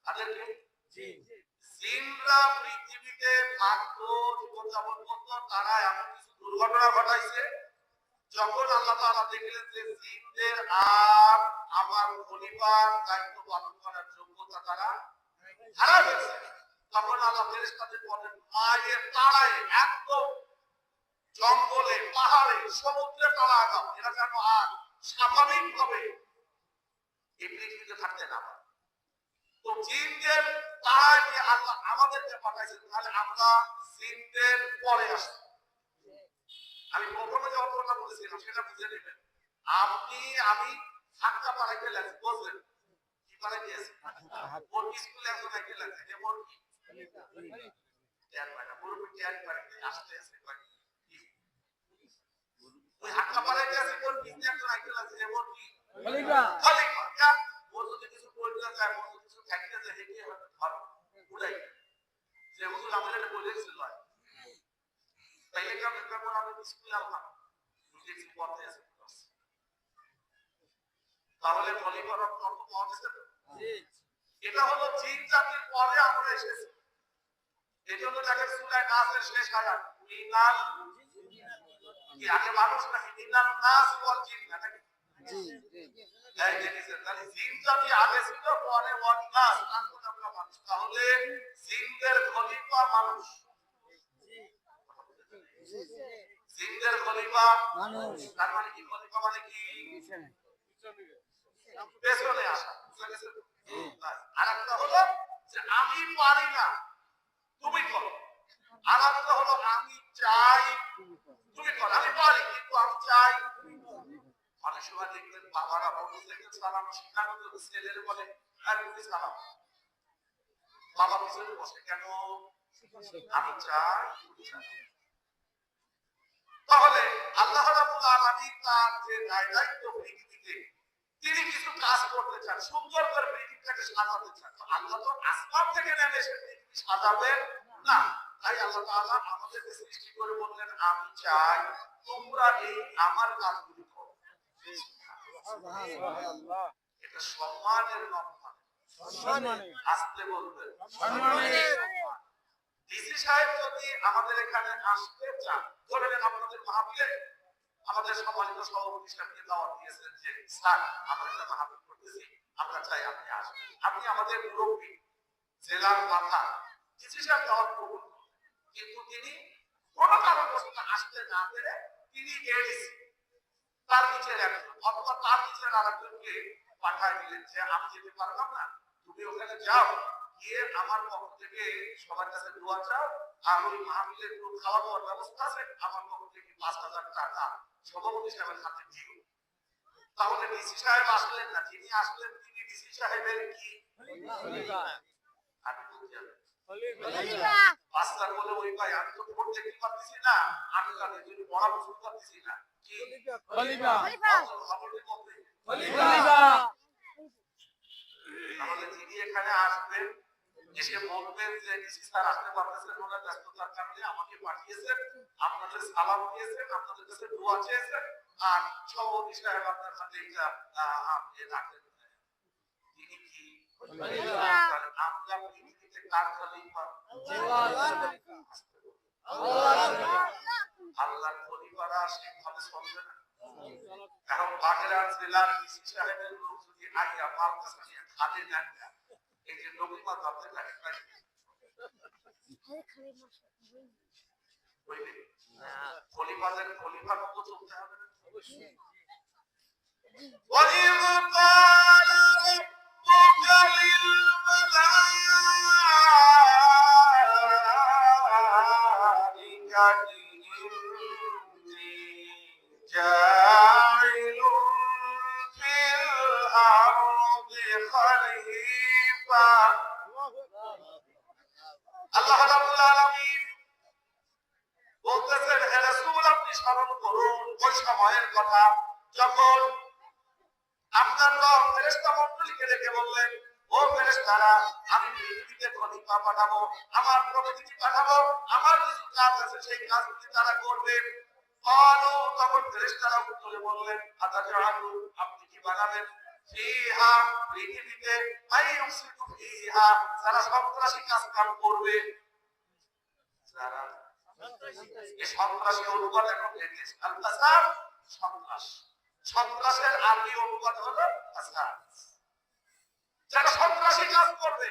তাদেরকে জিনরা পৃথিবীতে থাকতো, জীবনযাপন করতো, তারা এমন কিছু দুর্ঘটনা ঘটাইছে, যখন আল্লাহ তাআলা দেখলেন যে জিনদের আর আমার খলিফার দায়িত্ব পালন করার যোগ্যতা তারা হারা গেছে, তখন আল্লাহ ফেরেশতাদের বলেন, মায়ের তাড়ায় একদম জঙ্গলে, পাহাড়ে, সমুদ্রে তাড়া আগাম, এরা যেন আর স্বাভাবিকভাবে এই পৃথিবীতে থাকতে না পারে। তো জিনদের তাড়ায় নিয়ে আল্লাহ আমাদেরকে পাঠাইছেন, তাহলে আমরা জিনদের পরে আসি। আমি প্রথমে যে অর্থটা বলেছিলাম সেটা বুঝে নেবেন। আপনি আমি ধাক্কা পাড়াইতে লাগছি, বুঝলেন? কি পাড়াই দিয়েছি? ওর স্কুলে একজন একে লাগছে, যেমন কি ট্যান পায় না, পুরোপুরি ট্যান পায় না, আসতে আসতে পায়। ওই ধাক্কা পাড়াই দিয়েছি, ওর পিছনে একজন একে লাগছে, যেমন কি খলিফা। খলিফা ওর যদি কিছু পরিচয় যায়, ওর যদি কিছু থাকতে যায়, হেঁটে হয়তো ধরো উড়াই যে হুজুর আমাদের এটা বলেছিল, তাইলে কেমন কেমন আমি স্কুলে আললাম বুঝেছি পথে আছে। তাহলে খলিফার অর্থ পাওয়া গেছে তো? এটা হলো জিন জাতির পরে আমরা এসেছি। এই জন্য দেখেন সূরা নাসের শেষ আয়াত, মিনাল কি আগে মানুষ নাকি মিনাল নাস ওয়াল জিন, নাকি? এই জিনিসের তাহলে জিন জাতি আগে ছিল, পরে ওয়াল নাস, তারপর আমরা মানুষ। তাহলে জিনদের খলিফা মানুষ, জিনদের খলিফা মানুষ। তার মানে কি? খলিফা মানে কি? পেছনে আসা, বুঝা গেছে? আর একটা হলো যে আমি পারি না, তুমি করো। আর একটা হলো আমি চাই, তুমি করো। আমি পারি কিন্তু আমি চাই। অনেক সময় দেখবেন বাবারা বন্ধু থেকে সালাম শিখানো যদি ছেলের বলে, আর তুমি সালাম, বাবা পিছনে বসে কেন? আমি চাই, তুমি চাই। তাহলে আল্লাহ রাব্বুল আলামিন তার যে দায়িত্ব পৃথিবীতে, তিনি কিছু কাজ করতে চান, সুন্দর করে পৃথিবীটাকে সাজাতে চান। তো আল্লাহ তো আসমান থেকে নেমে এসে পৃথিবী সাজাবেন না, তাই আল্লাহ তাআলা আমাদেরকে সৃষ্টি করে বললেন, আমি চাই তোমরা এই আমার কাজগুলি করো। সুবহানাল্লাহ। এটা সম্মানের লক্ষণ। সম্মানে আসলে বলবেন সম্মানে। ডিসি সাহেব যদি আমাদের এখানে আসতে চান, ধরে নেন আপনাদের মাহফিলে আমাদের সম্মানিত সভাপতি সাহেবকে দাওয়াত দিয়েছেন যে স্যার আমরা একটা মাহফিল করতেছি, আমরা চাই আপনি আসবেন। আপনি আমাদের মুরব্বী, জেলার মাথা, ডিসি সাহেব দাওয়াত কবুল করলেন, কিন্তু তিনি কোনো কারণবশত আসতে না পেরে তিনি এডিসি, তার নিচের একজন অথবা তার নিচের আরেকজনকে পাঠায় দিলেন যে আমি যেতে পারলাম না, তুমি ওখানে যাও, গিয়ে আমার পক্ষ থেকে সবার কাছে দোয়া চাও, আর ওই মাহফিলের পুরো খাওয়া দাওয়ার ব্যবস্থা আছে, আমার পক্ষ থেকে ৫,০০০ টাকা সভাপতি সাহেবের হাতে দিও। তাহলে ডিসি সাহেব আসলেন না, যিনি আসলেন তিনি ডিসি সাহেবের কি খলিফা। আমি বলতে পাঁচটা বলে ওই ভাই আমি তো ভোট দেখতে পাচ্ছি না, আমি তাদের যদি বড় বুঝতে পারছি না, কি খলিফা। খলিফা তাহলে যিনি এখানে আসবেন, এসে বলবেন যে ডিসি স্যার আসতে পারতেছেন, ওনার ব্যস্ততার কারণে আমাকে পাঠিয়েছেন, আপনাদের সালাম দিয়েছেন, আপনাদের কাছে দোয়া চেয়েছেন, আর সভাপতি সাহেব আপনার হাতে এটা আপনি রাখেন, তিনি কি খলিফা। আমরা পৃথিবীতে কার খলিফা? আল্লাহর খলিফারা সেভাবে চলবে না। জেলার ডিসি সাহেবের লোক যদি আইয়া মালকা সাথে খাদে নেন না, এই যে নবীমা তাতে লাগে খলিফার মতো চলতে হবে না। وَإِذْ قَالَ رَبُّكَ لِلْمَلَائِكَةِ إِنِّي جَاعِلٌ فِي الْأَرْضِ خَلِيفَةً আল্লাহ রাব্বুল আলামিন বলতেছেন, হে রাসূল আপনি স্মরণ করুন ওই সময়ের কথা যখন আপনার রব ফেরেশতা মণ্ডলীকে ডেকে বললেন, ও ফেরেশতারা আমি পৃথিবীতে খলিফা পাঠাবো, আমার প্রতিনিধি পাঠাবো, আমার কিছু কাজ আছে সেই কাজগুলি তারা করবে। তখন ফেরেশতারা উত্তরে বললেন, আতাজালু আপনি কি বানাবেন ফিহা পৃথিবীতে আইয়ুসিফু ফিহা যারা সন্ত্রাসী কাজ কাম করবে, যারা এই সন্ত্রাসী অনুবাদ এখন লেটেস্ট আল-ফাসাদ সন্ত্রাস, সন্ত্রাসের আরবি অনুবাদ হলো ফাসাদ, যারা সন্ত্রাসী কাজ করবে।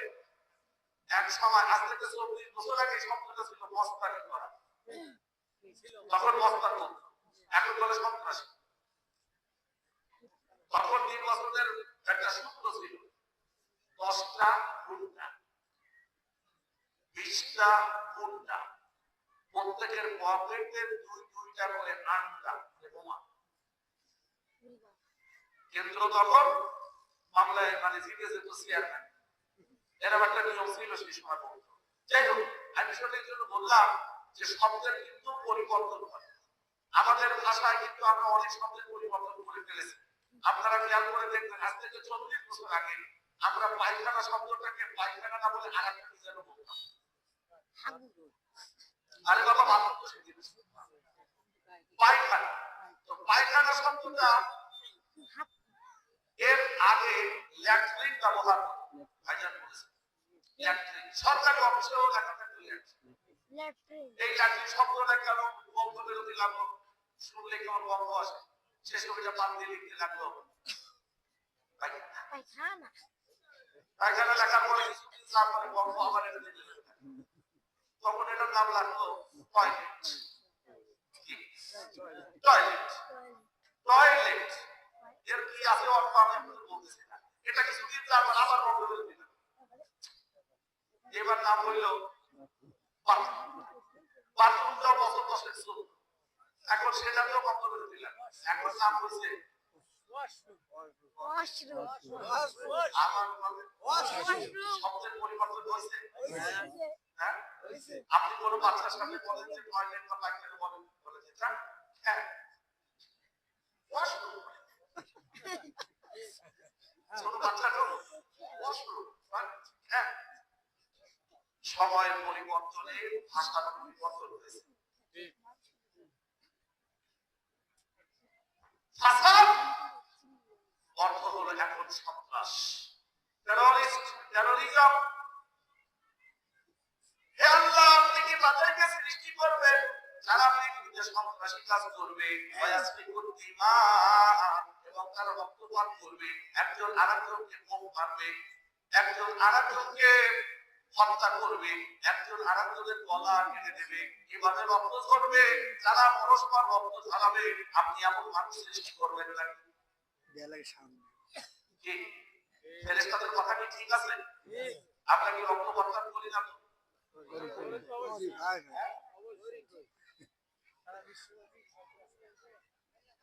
এক সময় আজ থেকে 40 বছর আগে শব্দটা ছিল মস্তানি করা, তখন মস্তান বলতো, এখন বলে সন্ত্রাসী। তখন নির্বাচনের একটা সূত্র ছিল 10টা গুন্ডা 20টা গুন্ডা, প্রত্যেকের পকেটে 2-2টা করে আন্ডা বোমা। কেন্দ্র তখন মামলায় মানে জিতেছে তো চেয়ারম্যান, এরকম একটা নিয়ম ছিল সেই সময়। যাই হোক, আমি সেটার জন্য বললাম যে শব্দের কিন্তু পরিবর্তন হয়, আমাদের ভাষায় কিন্তু আমরা অনেক শব্দের পরিবর্তন করে ফেলেছি। আপনারা খেয়াল করে দেখবেন আজ থেকে 40 বছর আগে আমরা পায়খানা শব্দটাকে পায়খানা না বলে আরেকটা কি যেন বলতাম। আরে বাবা ভালো তো শিখে পায়খানা, তো পায়খানা শব্দটা এর আগে ল্যাট্রিন ব্যবহার করত, ভাইজান বলেছে ল্যাট্রিন, সরকারি অফিসেও লেখা থাকতো ল্যাট্রিন। এই ল্যাট্রিন শব্দটা কেন বন্ধ বিরোধী লাগলো, শুনলে কেমন গন্ধ আসে, সে ছবিটা বাদ দিয়ে লিখতে লাগলো পায়খানা। পায়খানা লেখার পরে কিছুদিন যাওয়ার পরে গন্ধ আবার এটা দিতে তখন এটার নাম লাগলো টয়লেট। টয়লেট টয়লেট এর কি আছে অর্থ আমি আপনাদের বলতেছি না, এটা কিছুদিন যাওয়ার আবার বন্ধ করে দিলাম, এবার নাম হইল বাথরুম। বাথরুমটাও বছর 10 ছিল, এখন সেটাকেও বন্ধ করে দিলাম, এখন নাম হচ্ছে শব্দের পরিবর্তন হয়েছে। হ্যাঁ, আপনি কোনো বাচ্চার সামনে বলেন যে টয়লেট বা পায়খানা বলেন, বলে যে হ্যাঁ ওয়াশরুম, ছোট বাচ্চাটা ওয়াশরুম, হ্যাঁ। সময়ের পরিবর্তনে ভাষার পরিবর্তন হয়েছে। ফাসাদ অর্থ হলো এখন সন্ত্রাস, টেররিস্ট, টেররিজম। হে আল্লাহ আপনি কি তাদেরকে সৃষ্টি করবেন যারা পৃথিবীতে সন্ত্রাসী কাজ করবে, এবং তারা রক্তপাত করবে, একজন আরেকজনকে বোম মারবে, একজন আরেকজনকে হত্যা করবে, একজন আরেকজনের গলা কেটে দেবে, এভাবে রক্ত ঝরবে, যারা পরস্পর রক্ত ঝরাবে। আপনি এমন মানুষ সৃষ্টি করবেন নাকি? ফেরেশতাদের কথা কি ঠিক আছে? আমরা কি রক্ত বর্তন করি না?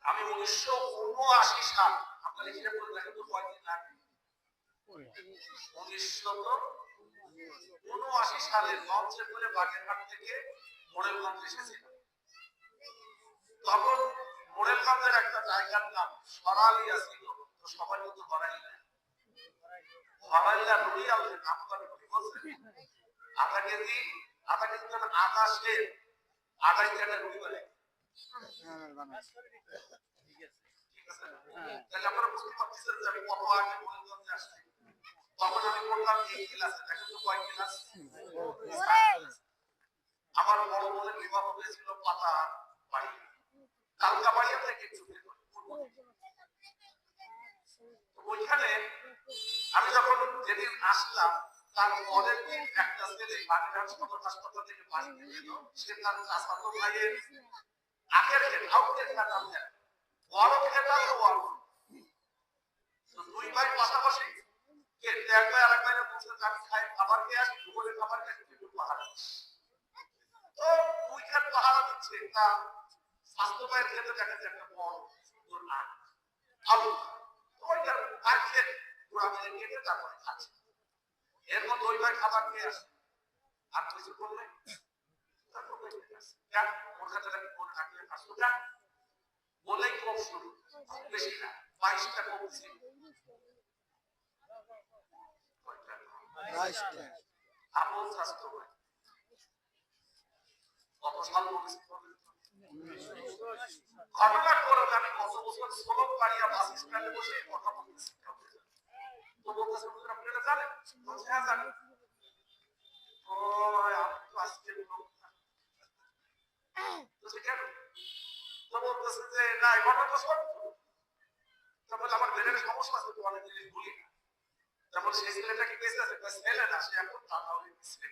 আমি 1979 সাল, আপনারা হিসাব করে দেখেন তো কয়দিন লাগে। 1979 সালে লঞ্চে করে বাগেরহাট থেকে মোড়েলগঞ্জ এসেছিলাম। তখন মোড়েলগঞ্জের একটা জায়গার নাম সরালিয়া ছিল, তো সবাই কিন্তু হরাইলা হরাইলা রুই আলছে নাম করে বলছে আধা কেজি আধা শের আড়াই কেজি রুই বলে। ঠিক আছে, তাহলে আমরা বুঝতে পারতেছেন যে আমি কত আগে মোড়েলগঞ্জে আসছি। তখন আমি পড়লাম এই ক্লাসে, এখন তো কয় ক্লাস? আমার বড় বোনের বিবাহ হয়েছিল পাতা বাড়ি, কালকা বাড়িয়া থেকে একটু ওইখানে আমি যখন যেদিন আসলাম তার পরের দিন একটা ছেলে বাগেরহাট সদর হাসপাতাল থেকে বাড়ি এল, সে তার চাচাতো ভাইয়ের আগের ক্ষেত আউটের ক্ষেত আছে, বড় ক্ষেত আছে বড়, তো দুই ভাই পাশাপাশি এক ভাই আরেক ভাইয়ের বলছে আমি খাই খাবার খেয়ে আসি, দুপুরে খাবার খেয়ে একটু পাহাড়া তো দুই ক্ষেত পাহারা দিচ্ছে, তা স্বাস্থ্য ভাইয়ের ক্ষেতে দেখা যাচ্ছে একটা বড় সুন্দর আলু, ওইটার আর ক্ষেত পুরা মেরে কেটে তারপরে খাচ্ছে। এর মধ্যে ওই ভাই খাবার খেয়ে আসে, আর কিছু করলে তারপর ওর কাছে মনে রাখলে আসতো না বলেই কম শুরু, খুব বেশি না 22টা কমছে, আপন স্বাস্থ্য ভাই কত সাল বলেছি ঘটনা করে আমি কত বছর শ্রম পাড়িয়া বাস স্ট্যান্ডে বসে কথা বলতেছি, তো বলতেছে আপনারা জানেন? বলছে হ্যাঁ জানি। ও আমি তো আজকে কেন? তো বলতেছে যে না এই ঘটনাটা সত্য। তারপরে আমার ব্রেনের সমস্যা আছে, তো অনেক জিনিস ভুলি না। তারপর সেই ছেলেটা কি বেঁচে আছে? ছেলে না, সে এখন টাকা হয়ে গেছে।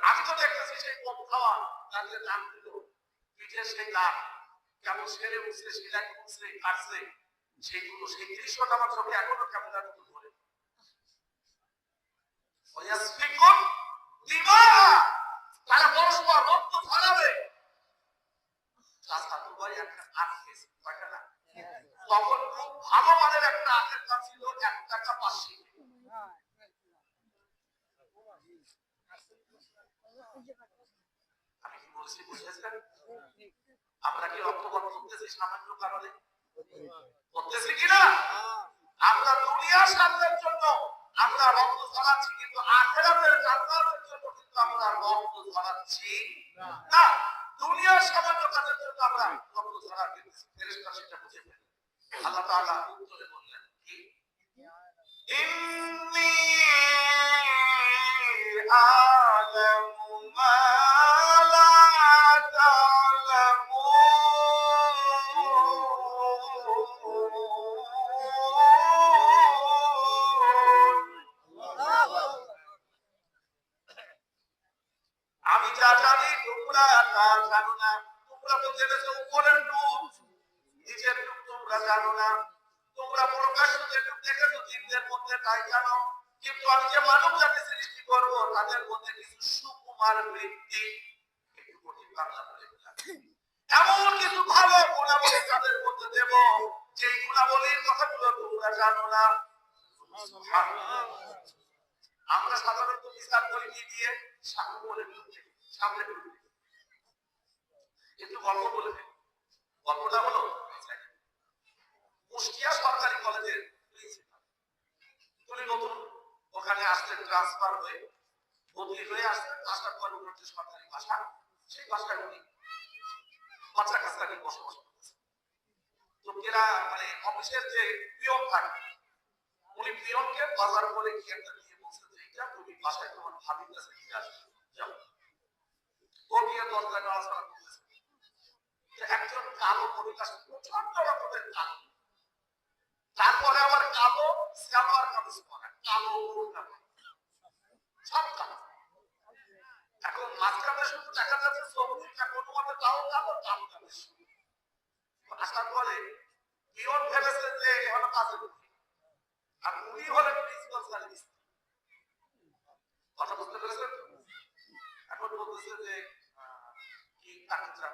আমি তো দেখতেছি সেই কম খাওয়া তার যে দাম দিল পিঠে সেই দাম কেমন সেরে উঠছে, সেলাই উঠছে, কাটছে, সেইগুলো সেই দৃশ্যটা আমার চোখে এখনো ক্যামেরার মতো ধরে। তারা পরস্পর রক্ত ছড়াবে। চাচা তো ভাই একটা আখ খেয়েছে, কয়টা না? তখন খুব ভালো মানের একটা আখের দাম ছিল 1 টাকা 5 আমি কি বলছি বুঝেছেন? আমরা কি রক্তপাত করতেছি সামান্য কারণে? করতেছি কিনা? আমরা দুনিয়ার স্বার্থের জন্য আমরা রক্ত ঝরাচ্ছি, কিন্তু আখিরাতের জান্নাতের জন্য কিন্তু আমরা রক্ত ঝরাচ্ছি না। দুনিয়ার সামান্য কাজের জন্য আমরা রক্ত ঝরাচ্ছি। ফেরেশতা সেটা বুঝে ফেলে আল্লাহ তাআলা উত্তরে বললেন কি ইন্নী আ'লামু মা লা আমি যা জানি তোমরা তা জানো না। তোমরা তো জেনেছো উপরের টুক, নিচের টুক তোমরা জানো না। তোমরা প্রকাশ্য যেটুক দেখেছো জিনদের মধ্যে তাই জানো, কিন্তু আমি যে মানব জাতি সৃষ্টি করবো তাদের মধ্যে কিছু সুকুমার বৃত্তি, একটু কঠিন বাংলা বলে এমন কিছু ভালো গুণাবলী তাদের মধ্যে দেব, যেই গুণাবলীর কথাগুলো তোমরা জানো না। আমরা সাধারণত বিচার করি কি দিয়ে? সামনে বলে সামনে একটু গল্প বলে দেন। গল্পটা হলো কুষ্টিয়া সরকারি কলেজের প্রিন্সিপাল, উনি নতুন ওখানে আসছেন, ট্রান্সফার হয়ে বদলি হয়ে আসছেন, আসার পর ওনার যে সরকারি ভাষা সেই ভাষায় উনি বাচ্চা কাচ্চা নিয়ে বসবাস করতেছেন। তো এরা মানে অফিসের যে পিয়ন থাকে, উনি পিয়নকে বাজার করে কি একটা দিয়ে বলছেন যে এটা তুমি বাসায় তোমার ভাবির কাছে দিয়ে আসবে, যাও। ও গিয়ে দরজায় নড়াচড়া করতেছে, একজন কালো মহিলা, ছোট্ট রকমের কালো, তারপরে আবার কালো সালোয়ার কামিজ পরা, কালো ওড়না, সব কালো। এখন মাঝখানে শুধু দেখা যাচ্ছে সবুজটা কোনো মতে তাও কালো, কালো কামিজ। আসার পরে পিয়ন ভেবেছে যে এখানে কাজে ঢুকি, আর উনি হলেন প্রিন্সিপাল স্যারের স্ত্রী। কথা বুঝতে পেরেছেন? এখন বলতেছে যে কি কাকুচা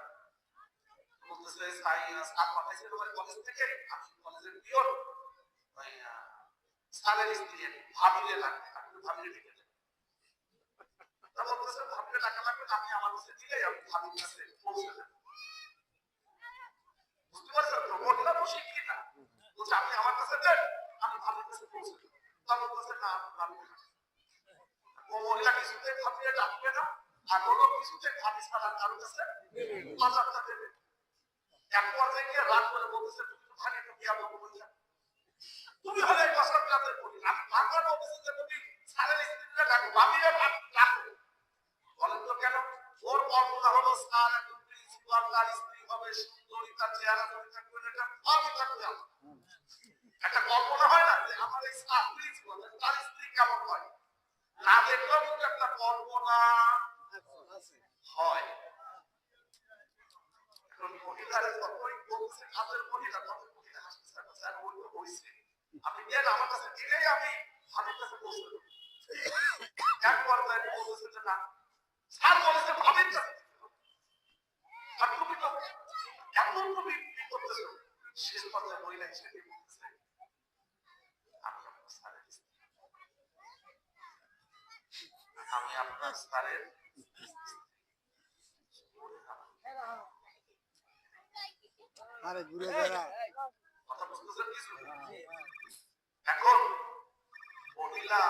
বলতেছে স্যার পাঠাইছে তোমার কলেজ থেকে, আমি কলেজের পিয়ন ভাই স্যারের স্ত্রী ভাবিলে লাগবে, আপনি ভাবিলে ডেকে দেন। তা বলতেছে ভাবিলে টাকা লাগবে, আপনি আমার কাছে দিলে আমি ভাবির কাছে পৌঁছে দেব। বুঝতে পারছেন তো? মহিলা বসে কি না বলছে আপনি আমার কাছে দেন, আমি ভাবির কাছে পৌঁছে দেব। তা বলতেছে না আমি ভাবি না। ও মহিলা কিছুতে ভাবিলে ডাকবে না, আর কোনো কিছুতে ভাবি ছাড়া কারো কাছে বাজারটা দেবে। এক পর্যায়ে গিয়ে রাত করে বলতেছে তুমি তো খালি তো বিয়া করবো বলছা, তুমি হলে এক বছর ক্লাসের পড়ি, আমি বাংলার অফিসে তুমি স্যারের স্ত্রীরা ডাকো, ভাবিরে ডাকো। বলেন তো কেন? ওর কল্পনা হলো স্যার একজন প্রিন্সিপাল, তার স্ত্রী হবে সুন্দরী, তার চেহারা ধরে থাকবে, এটা ভাবি থাকবে, একটা চাকরি ছিল না, তার স্ত্রী কেমন হয় না দেখলেও কিন্তু একটা কল্পনা হয়। এখন মহিলারা যতই বলছে কাজের মহিলা তত মহিলা হাসতেছে না, স্যার ওই তো হয়েছে, আপনি দেন আমার কাছে দিলেই আমি ভাবির কাছে পৌঁছে দেবো। এক পর্যায়ে বলতেছে যে না, স্যার বলেছে ভাবির কাছে, আর তুমি তো এমন তুমি করতেছো। শেষ পর্যায়ে মহিলা হিসেবে বলতেছে আমি আপনার স্যারের স্ত্রী, আমি আপনার স্যারের আরে ঘুরে বেড়া কথা বুঝতেছেন কিছু? এখন মহিলা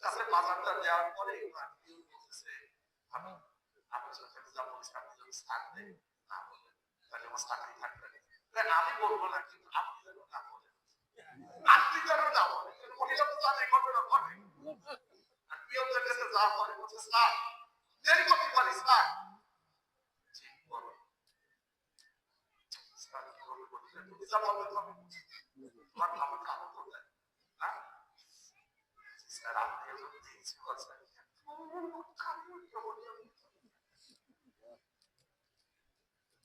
কাছে বাজারটা দেওয়ার পরে বলতেছে আমি আপনার সাথে যা বলছি আপনি যদি স্থান দেন না বলেন তাহলে আমার চাকরি থাকবে না। আমি বলবো না, কিন্তু আপনি যেন না বলেন, আপনি যেন না বলেন। মহিলা তো জানে ঘটনা ঘটে, আর প্রিয়দের কাছে যা বলে বলছে স্যার দেরি করতে পারি স্যার। ঠিক বলো স্যার, কি বলবে বলতে তুমি যা বলবে তবে তোমার আমার কাম করবে না স্যার, আপনি একজন প্রিন্সিপাল স্যার,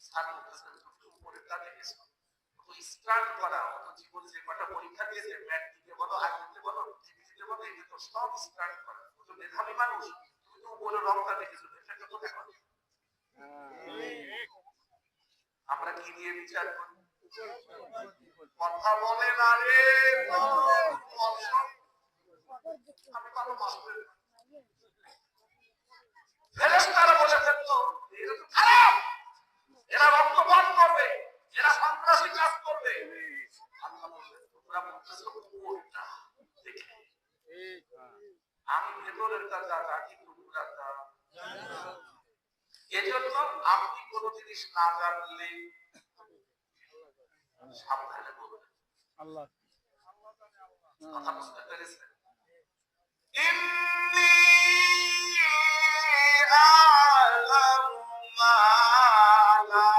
স্যার বলতেছেন তুমি উপরেরটা দেখেছো, তো স্টার্ট করা অত জীবনে যে কটা পরীক্ষা দিয়েছে ম্যাট্রিকে বলো আইএলটিএসে বলো টিভিতে বলো এটা তো সব স্টার্ট করা, তো মেধাবী মানুষ, তুমি তো উপরে রংটা দেখেছো, এটা তো দেখো। আমরা কি দিয়ে বিচার করি? কথা বলে না রে, আমি ভালো মাস্টার ফেরেশতারা বলে ফেললো এরা তো খারাপ, এরা রক্তপাত করবে, এরা সন্ত্রাসী কাজ করবে। আল্লাহ বললেন তোমরা বলতেছো কোনটা দেখে, আমি ভেতরের কাজটা রাখি তোমরা তা। এজন্য আপনি কোন জিনিস না জানলে সাবধানে বলবেন। আল্লাহ কথা বুঝতে পেরেছেন? ইন্নী আ'লামু মা লা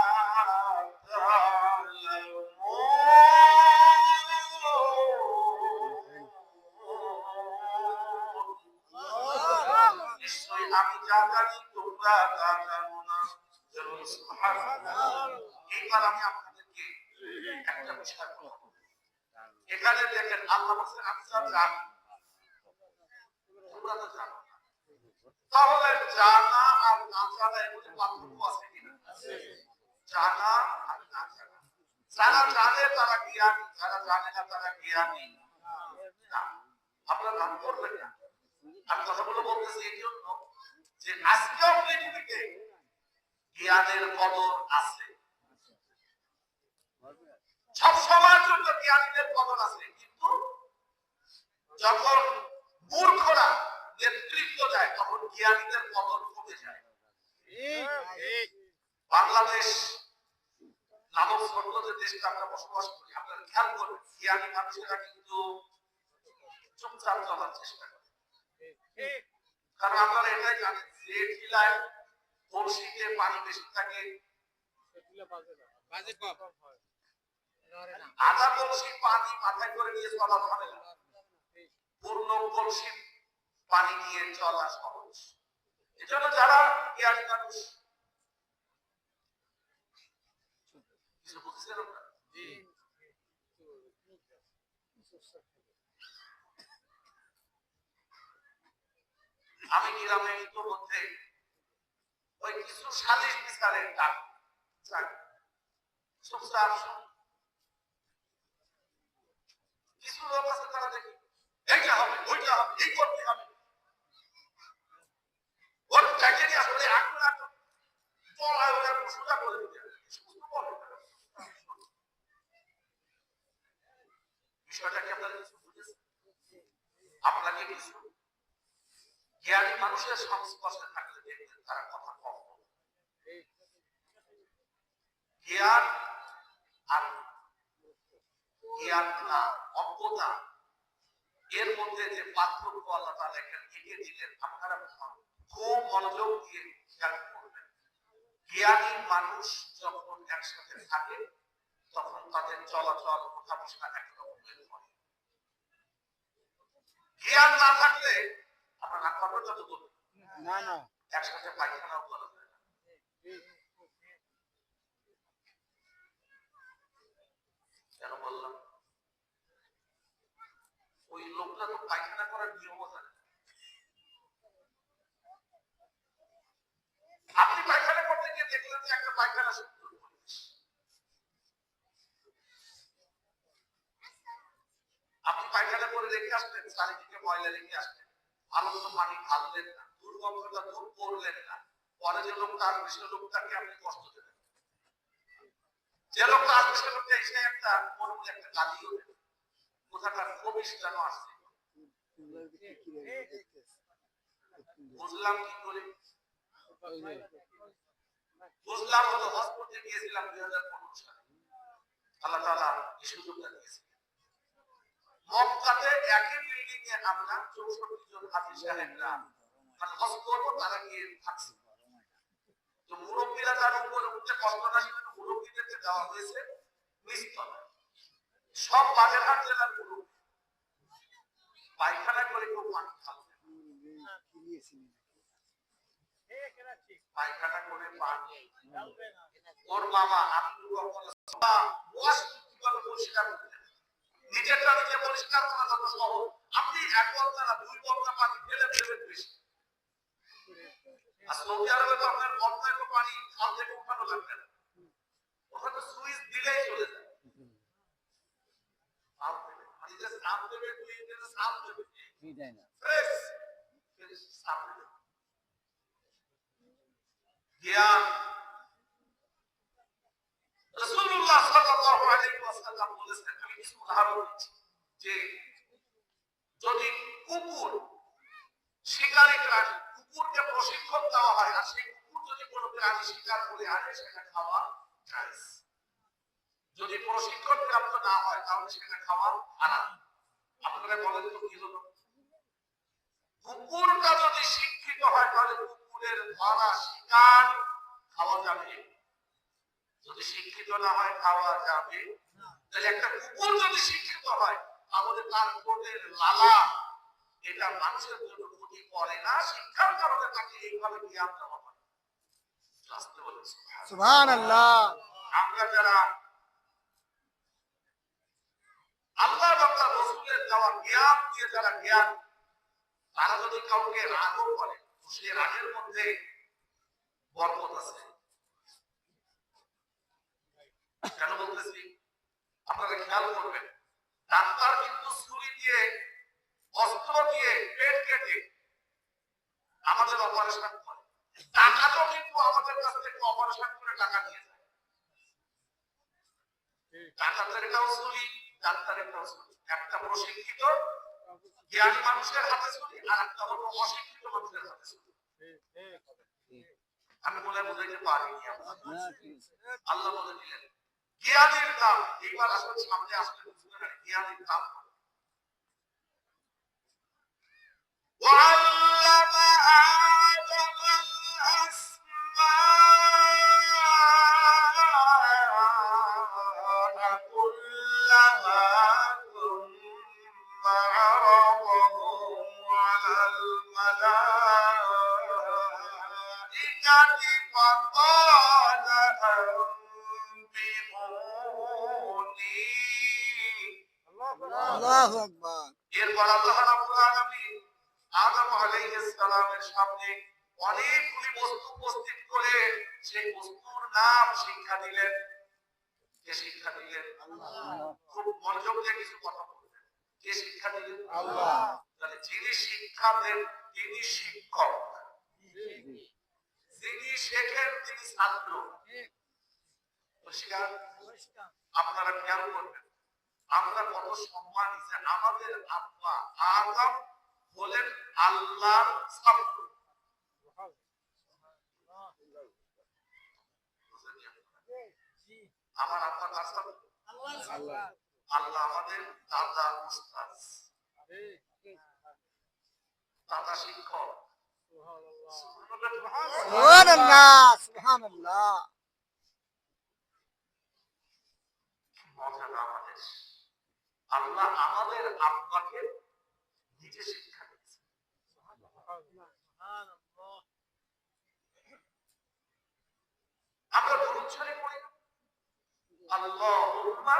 তা'লামুন। নিশ্চয়ই আমি যা জানি তোমরা তা জানো না। সুবহানাল্লাহ। এইবার আমি আপনাদেরকে একটা বিষয় বলবো। এখানে দেখেন আল্লাহ বলেন আমি যা জানি তোমরা তো জানো না। তাহলে জানা আর না জানা এর মধ্যে পার্থক্য আছে কিনা? জানা আর না জানা। যারা জানে তারা জ্ঞানী, যারা জানে না তারা জ্ঞানী না। আপনারা ভাব করবেন না। আমি কথাগুলো বলতেছি এই জন্য যে আজকেও পৃথিবীতে জ্ঞানের কদর আছে, সব সময়ের জন্য জ্ঞানীদের কদর আছে, কিন্তু যখন মূর্খরা নেতৃত্ব দেয় তখন জ্ঞানীদের কদর কমে যায়। বাংলাদেশ নামক ছোট্ট যে দেশটা আমরা বসবাস করি, আপনারা খেয়াল করবেন জ্ঞানী মানুষেরা কিন্তু চুপচাপ চলার চেষ্টা করে, কারণ আপনারা এটাই জানেন যে টিলায় কলসিতে পানি বেশি থাকে আধা কলসি পানি মাথায় করে নিয়ে চলা যাবে না, পূর্ণ কলসি পানি নিয়ে চলা সহজ। এজন্য যারা জ্ঞানী মানুষ, কিছু বুঝছেন আপনারা? আমি গ্রামে ইতিমধ্যে ওই কিছু সালিশ বিচারের ডাক চুপচাপ কিছু লোক আছে তারা দেখি এইটা হবে ওইটা হবে এই করতে হবে, ওর চাকরি আসলে আগ্রহ চলা ওরা সোজা করে দিতে বিষয়টা কি আপনারা কিছু বুঝেছেন? আপনাকে কিছু জ্ঞানী মানুষের সংস্পর্শে থাকলে দেখবেন তারা কথা কম বলে। জ্ঞান আর জ্ঞান না অজ্ঞতা এর মধ্যে যে পার্থক্য আল্লাহ তাআলা এখানে এঁকে দিলেন আপনারা খুব মনোযোগ দিয়ে খেয়াল করবেন। জ্ঞানী মানুষ যখন একসাথে থাকে তখন তাদের চলাচল কথা বসা একরকমের হয়, জ্ঞান না থাকলে আপনার রাগ করবেন যত করবেন না না একসাথে পায়খানাও করা যায় না। কেন বললাম? ওই লোকটা তো পায়খানা করার নিয়মও জানে না। আপনি পায়খানা করতে গিয়ে দেখলেন যে একটা পায়খানা সুন্দর পরিবেশ, আপনি পায়খানা করে রেখে আসলেন, চারিদিকে ময়লা রেখে আসলেন, ভালো মতো পানি ঢাললেন না, দুর্গন্ধটা দূর করলেন না, পরে যে লোকটা আসবে সে লোকটাকে আপনি কষ্ট দেবেন। যে লোকটা আসবে সে লোকটা এসে একটা মনে মনে একটা গালিও দেবে, কোথাকার খবিশ যেন আসছে। বুঝলাম কি করে? বুঝলাম হলো হজ করতে গিয়েছিলাম 2015 সালে, আল্লাহ তাআলা এই সুযোগটা দিয়েছে। মক্কাতে একই বিল্ডিং এ আমরা 64 জন হাজী সাহেবরা মানে হজ করবো, তারা গিয়ে থাকছে। তো মুরব্বীরা তার উপরে উঠতে কষ্ট না, সেজন্য মুরব্বীদেরকে দেওয়া হয়েছে নিচতলায়। সব বাগেরহাট জেলার মুরব্বী পায়খানা করে কেউ পানি খাবে, পায়খানা করে পানি ওর মামা আব্দুল পরিষ্কার করতে, নিজেরটা নিজে পরিষ্কার করা যত সহজ, আপনি এক বলতা না 2 বলতা পানি ফেলে ফেলবেন বেশি। আর সৌদি আরবে তো আপনার বলতা একটু পানি খাল থেকে উঠানো লাগবে না, ওখানে সুইচ দিলেই চলে যায়। সাফ দেবে, মানে যে সাফ দেবে তুই যে সাফ দেবে ফ্রেশ সাফ দেবে। জ্ঞান রাসূলুল্লাহ সাল্লাল্লাহু আলাইহি ওয়াসাল্লাম বলেছেন, আমি কিছু উদাহরণ দিচ্ছি, যে যদি কুকুর শিকারী প্রাণী, কুকুরকে প্রশিক্ষণ দেওয়া হয় আর সেই কুকুর যদি কোনো প্রাণী শিকার করে আনে সেটা খাওয়া জায়েজ। যদি প্রশিক্ষণ প্রাপ্ত না হয় তাহলে সেটা খাওয়া হারাম। আপনারা বলেন তো কি হলো? কুকুরটা যদি শিক্ষিত হয় তাহলে কুকুরের ধরা শিকার খাওয়া যাবে, যদি শিক্ষিত না হয় খাওয়া যাবে। তাহলে একটা কুকুর যদি শিক্ষিত হয় তাহলে তার ঠোঁটের লালা এটা মানুষের জন্য ক্ষতি করে না, শিক্ষার কারণে তাকে এইভাবে জ্ঞান দেওয়া হয়। সুবহানাল্লাহ। আমরা যারা আল্লাহ এবং তার রাসূলের দেওয়া জ্ঞান দিয়ে যারা জ্ঞান, তারা যদি কাউকে রাগও করে, সেই রাগের মধ্যে বরকত আছে। কেন বলতেছি আপনারা খেয়াল করবেন, ডাক্তার কিন্তু ছুরি দিয়ে অস্ত্র দিয়ে পেট কেটে আমাদের অপারেশন করে, টাকাটাও কিন্তু আমাদের কাছ থেকে অপারেশন করে টাকা নিয়ে যায়। ডাক্তারেরটাও ছুরি, ডাক্তারেরটাও ছুরি। একটা প্রশিক্ষিত জ্ঞানী মানুষের হাতে ছুরি আর একটা হলো অশিক্ষিত মানুষের হাতে ছুরি। আমি বলে বুঝাইতে পারিনি, আল্লাহ বলে দিলেন জ্ঞানের দাম। এইবার আসলে সামনে আসলে বুঝবে না জ্ঞানের দাম। وعلم آدم الأسماء كلها ثم عرضهم على الملائكة فقال أنبئوني। আল্লাহু আকবার। এরপর আল্লাহ রাব্বুল আলামিন আদম আলাইহিস সালামের সামনে অনেকগুলি বস্তু উপস্থিত করে সেই বস্তুর নাম শিক্ষা দিলেন। কে শিক্ষা দিলেন? আল্লাহ। খুব মনোযোগ দিয়ে কিছু কথা বলবেন। কে শিক্ষা দিলেন? আল্লাহ। তাহলে যিনি শিক্ষা দেন তিনি শিক্ষক, যিনি শেখেন তিনি ছাত্র। পরিষ্কার? আপনারা খেয়াল করবেন, আমরা কত সম্মান যে আমাদের আব্বা আদম বলেন আল্লাহর ছাত্র। আমার আব্বা কার ছাত্র? আল্লাহ। আমাদের দাদা উস্তাদ, দাদা শিক্ষক। সুবহানাল্লাহ সুবহানাল্লাহ। মর্যাদা আমাদের। আল্লাহ আমাদের আব্বাকে নিজে শিক্ষা দিয়েছেন। আমরা দরুদ শরীফ পড়ি না? আল্লাহুম্মা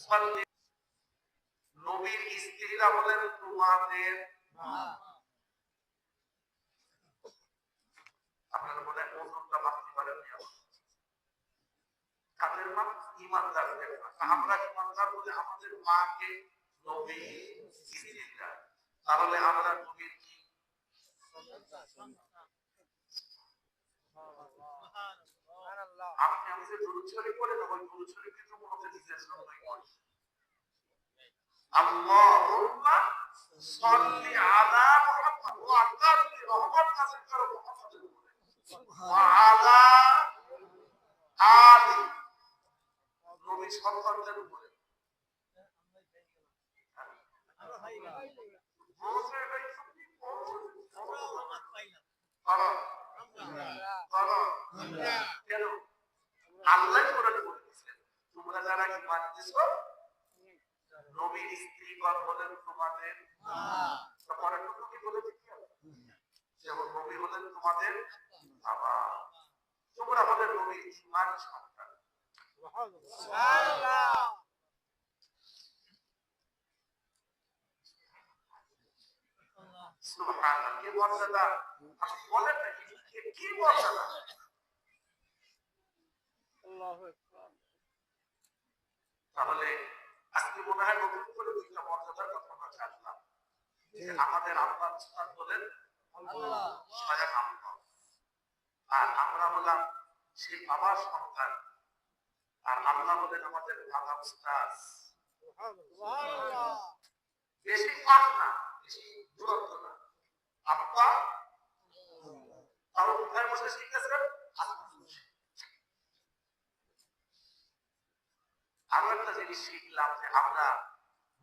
সাল্লি, নবীর স্ত্রীরা বলেন তোমাদের, আপনারা বলে ওজনটা মাপতে পারেন না, কাদের মাপ? ইমানদারদের মাপ। আমরা ইমানদার বলে আমাদের মাকে নবী স্ত্রীরা, তাহলে আমরা নবীর কি? আমি যে দরুদ শরীফ পড়ি না, ওই দরুদ শরীফ কিন্তু মূলত নিজের জন্যই পড়ি। আল্লাহুম্মা সাল্লি আলা মুহাম্মাদ, ও আল্লাহ তুমি রহমত নাযিল করো মুহাম্মাদের উপরে, ওয়া আলা আলি, নবী সন্তানদের উপরে। কেন? আল্লাহ কোরআনে বলে দিয়েছেন তোমরা যারা ঈমান এনেছো নবীর স্ত্রীগণ হলেন তোমাদের, পরের কথা কি বলে দিচ্ছি, যেমন নবী হলেন তোমাদের বাবা, তোমরা হলে নবীর ঈমান সন্তান। সুবহানাল্লাহ, কি মর্যাদা! আপনি বলেন না কি মর্যাদা! তাহলে আজকে মনে হয় নতুন করে দুইটা মর্যাদার কথা আমরা জানলাম। আমাদের আল্লাহ উস্তাদ বলেন স্বয়ং আল্লাহ, আর আমরা হলাম সেই বাবার সন্তান, আর আল্লাহ বলেন আমাদের বাবা উস্তাদ। বেশি ফাঁক না, বেশি দূরত্ব না। আব্বা তাও কোথায় বসে শিখেছেন? আরো একটা জিনিস শিখলাম যে আমরা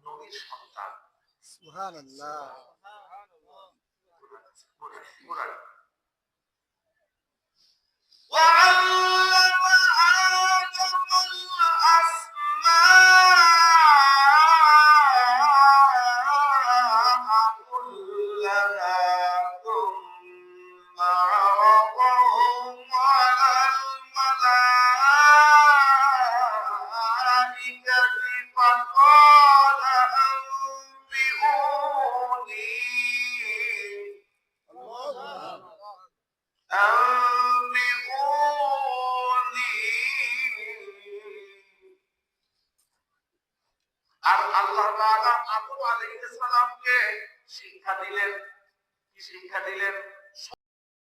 নবীর সন্তান। সুবহানাল্লাহ। وعلم آدم الأسماء كلها ثم عرضهم على الملائكة فقال أنبئوني আর আল্লাহ তাআলা আদম আলাইহিস সালামকে শিক্ষা দিলেন, কি শিক্ষা দিলেন?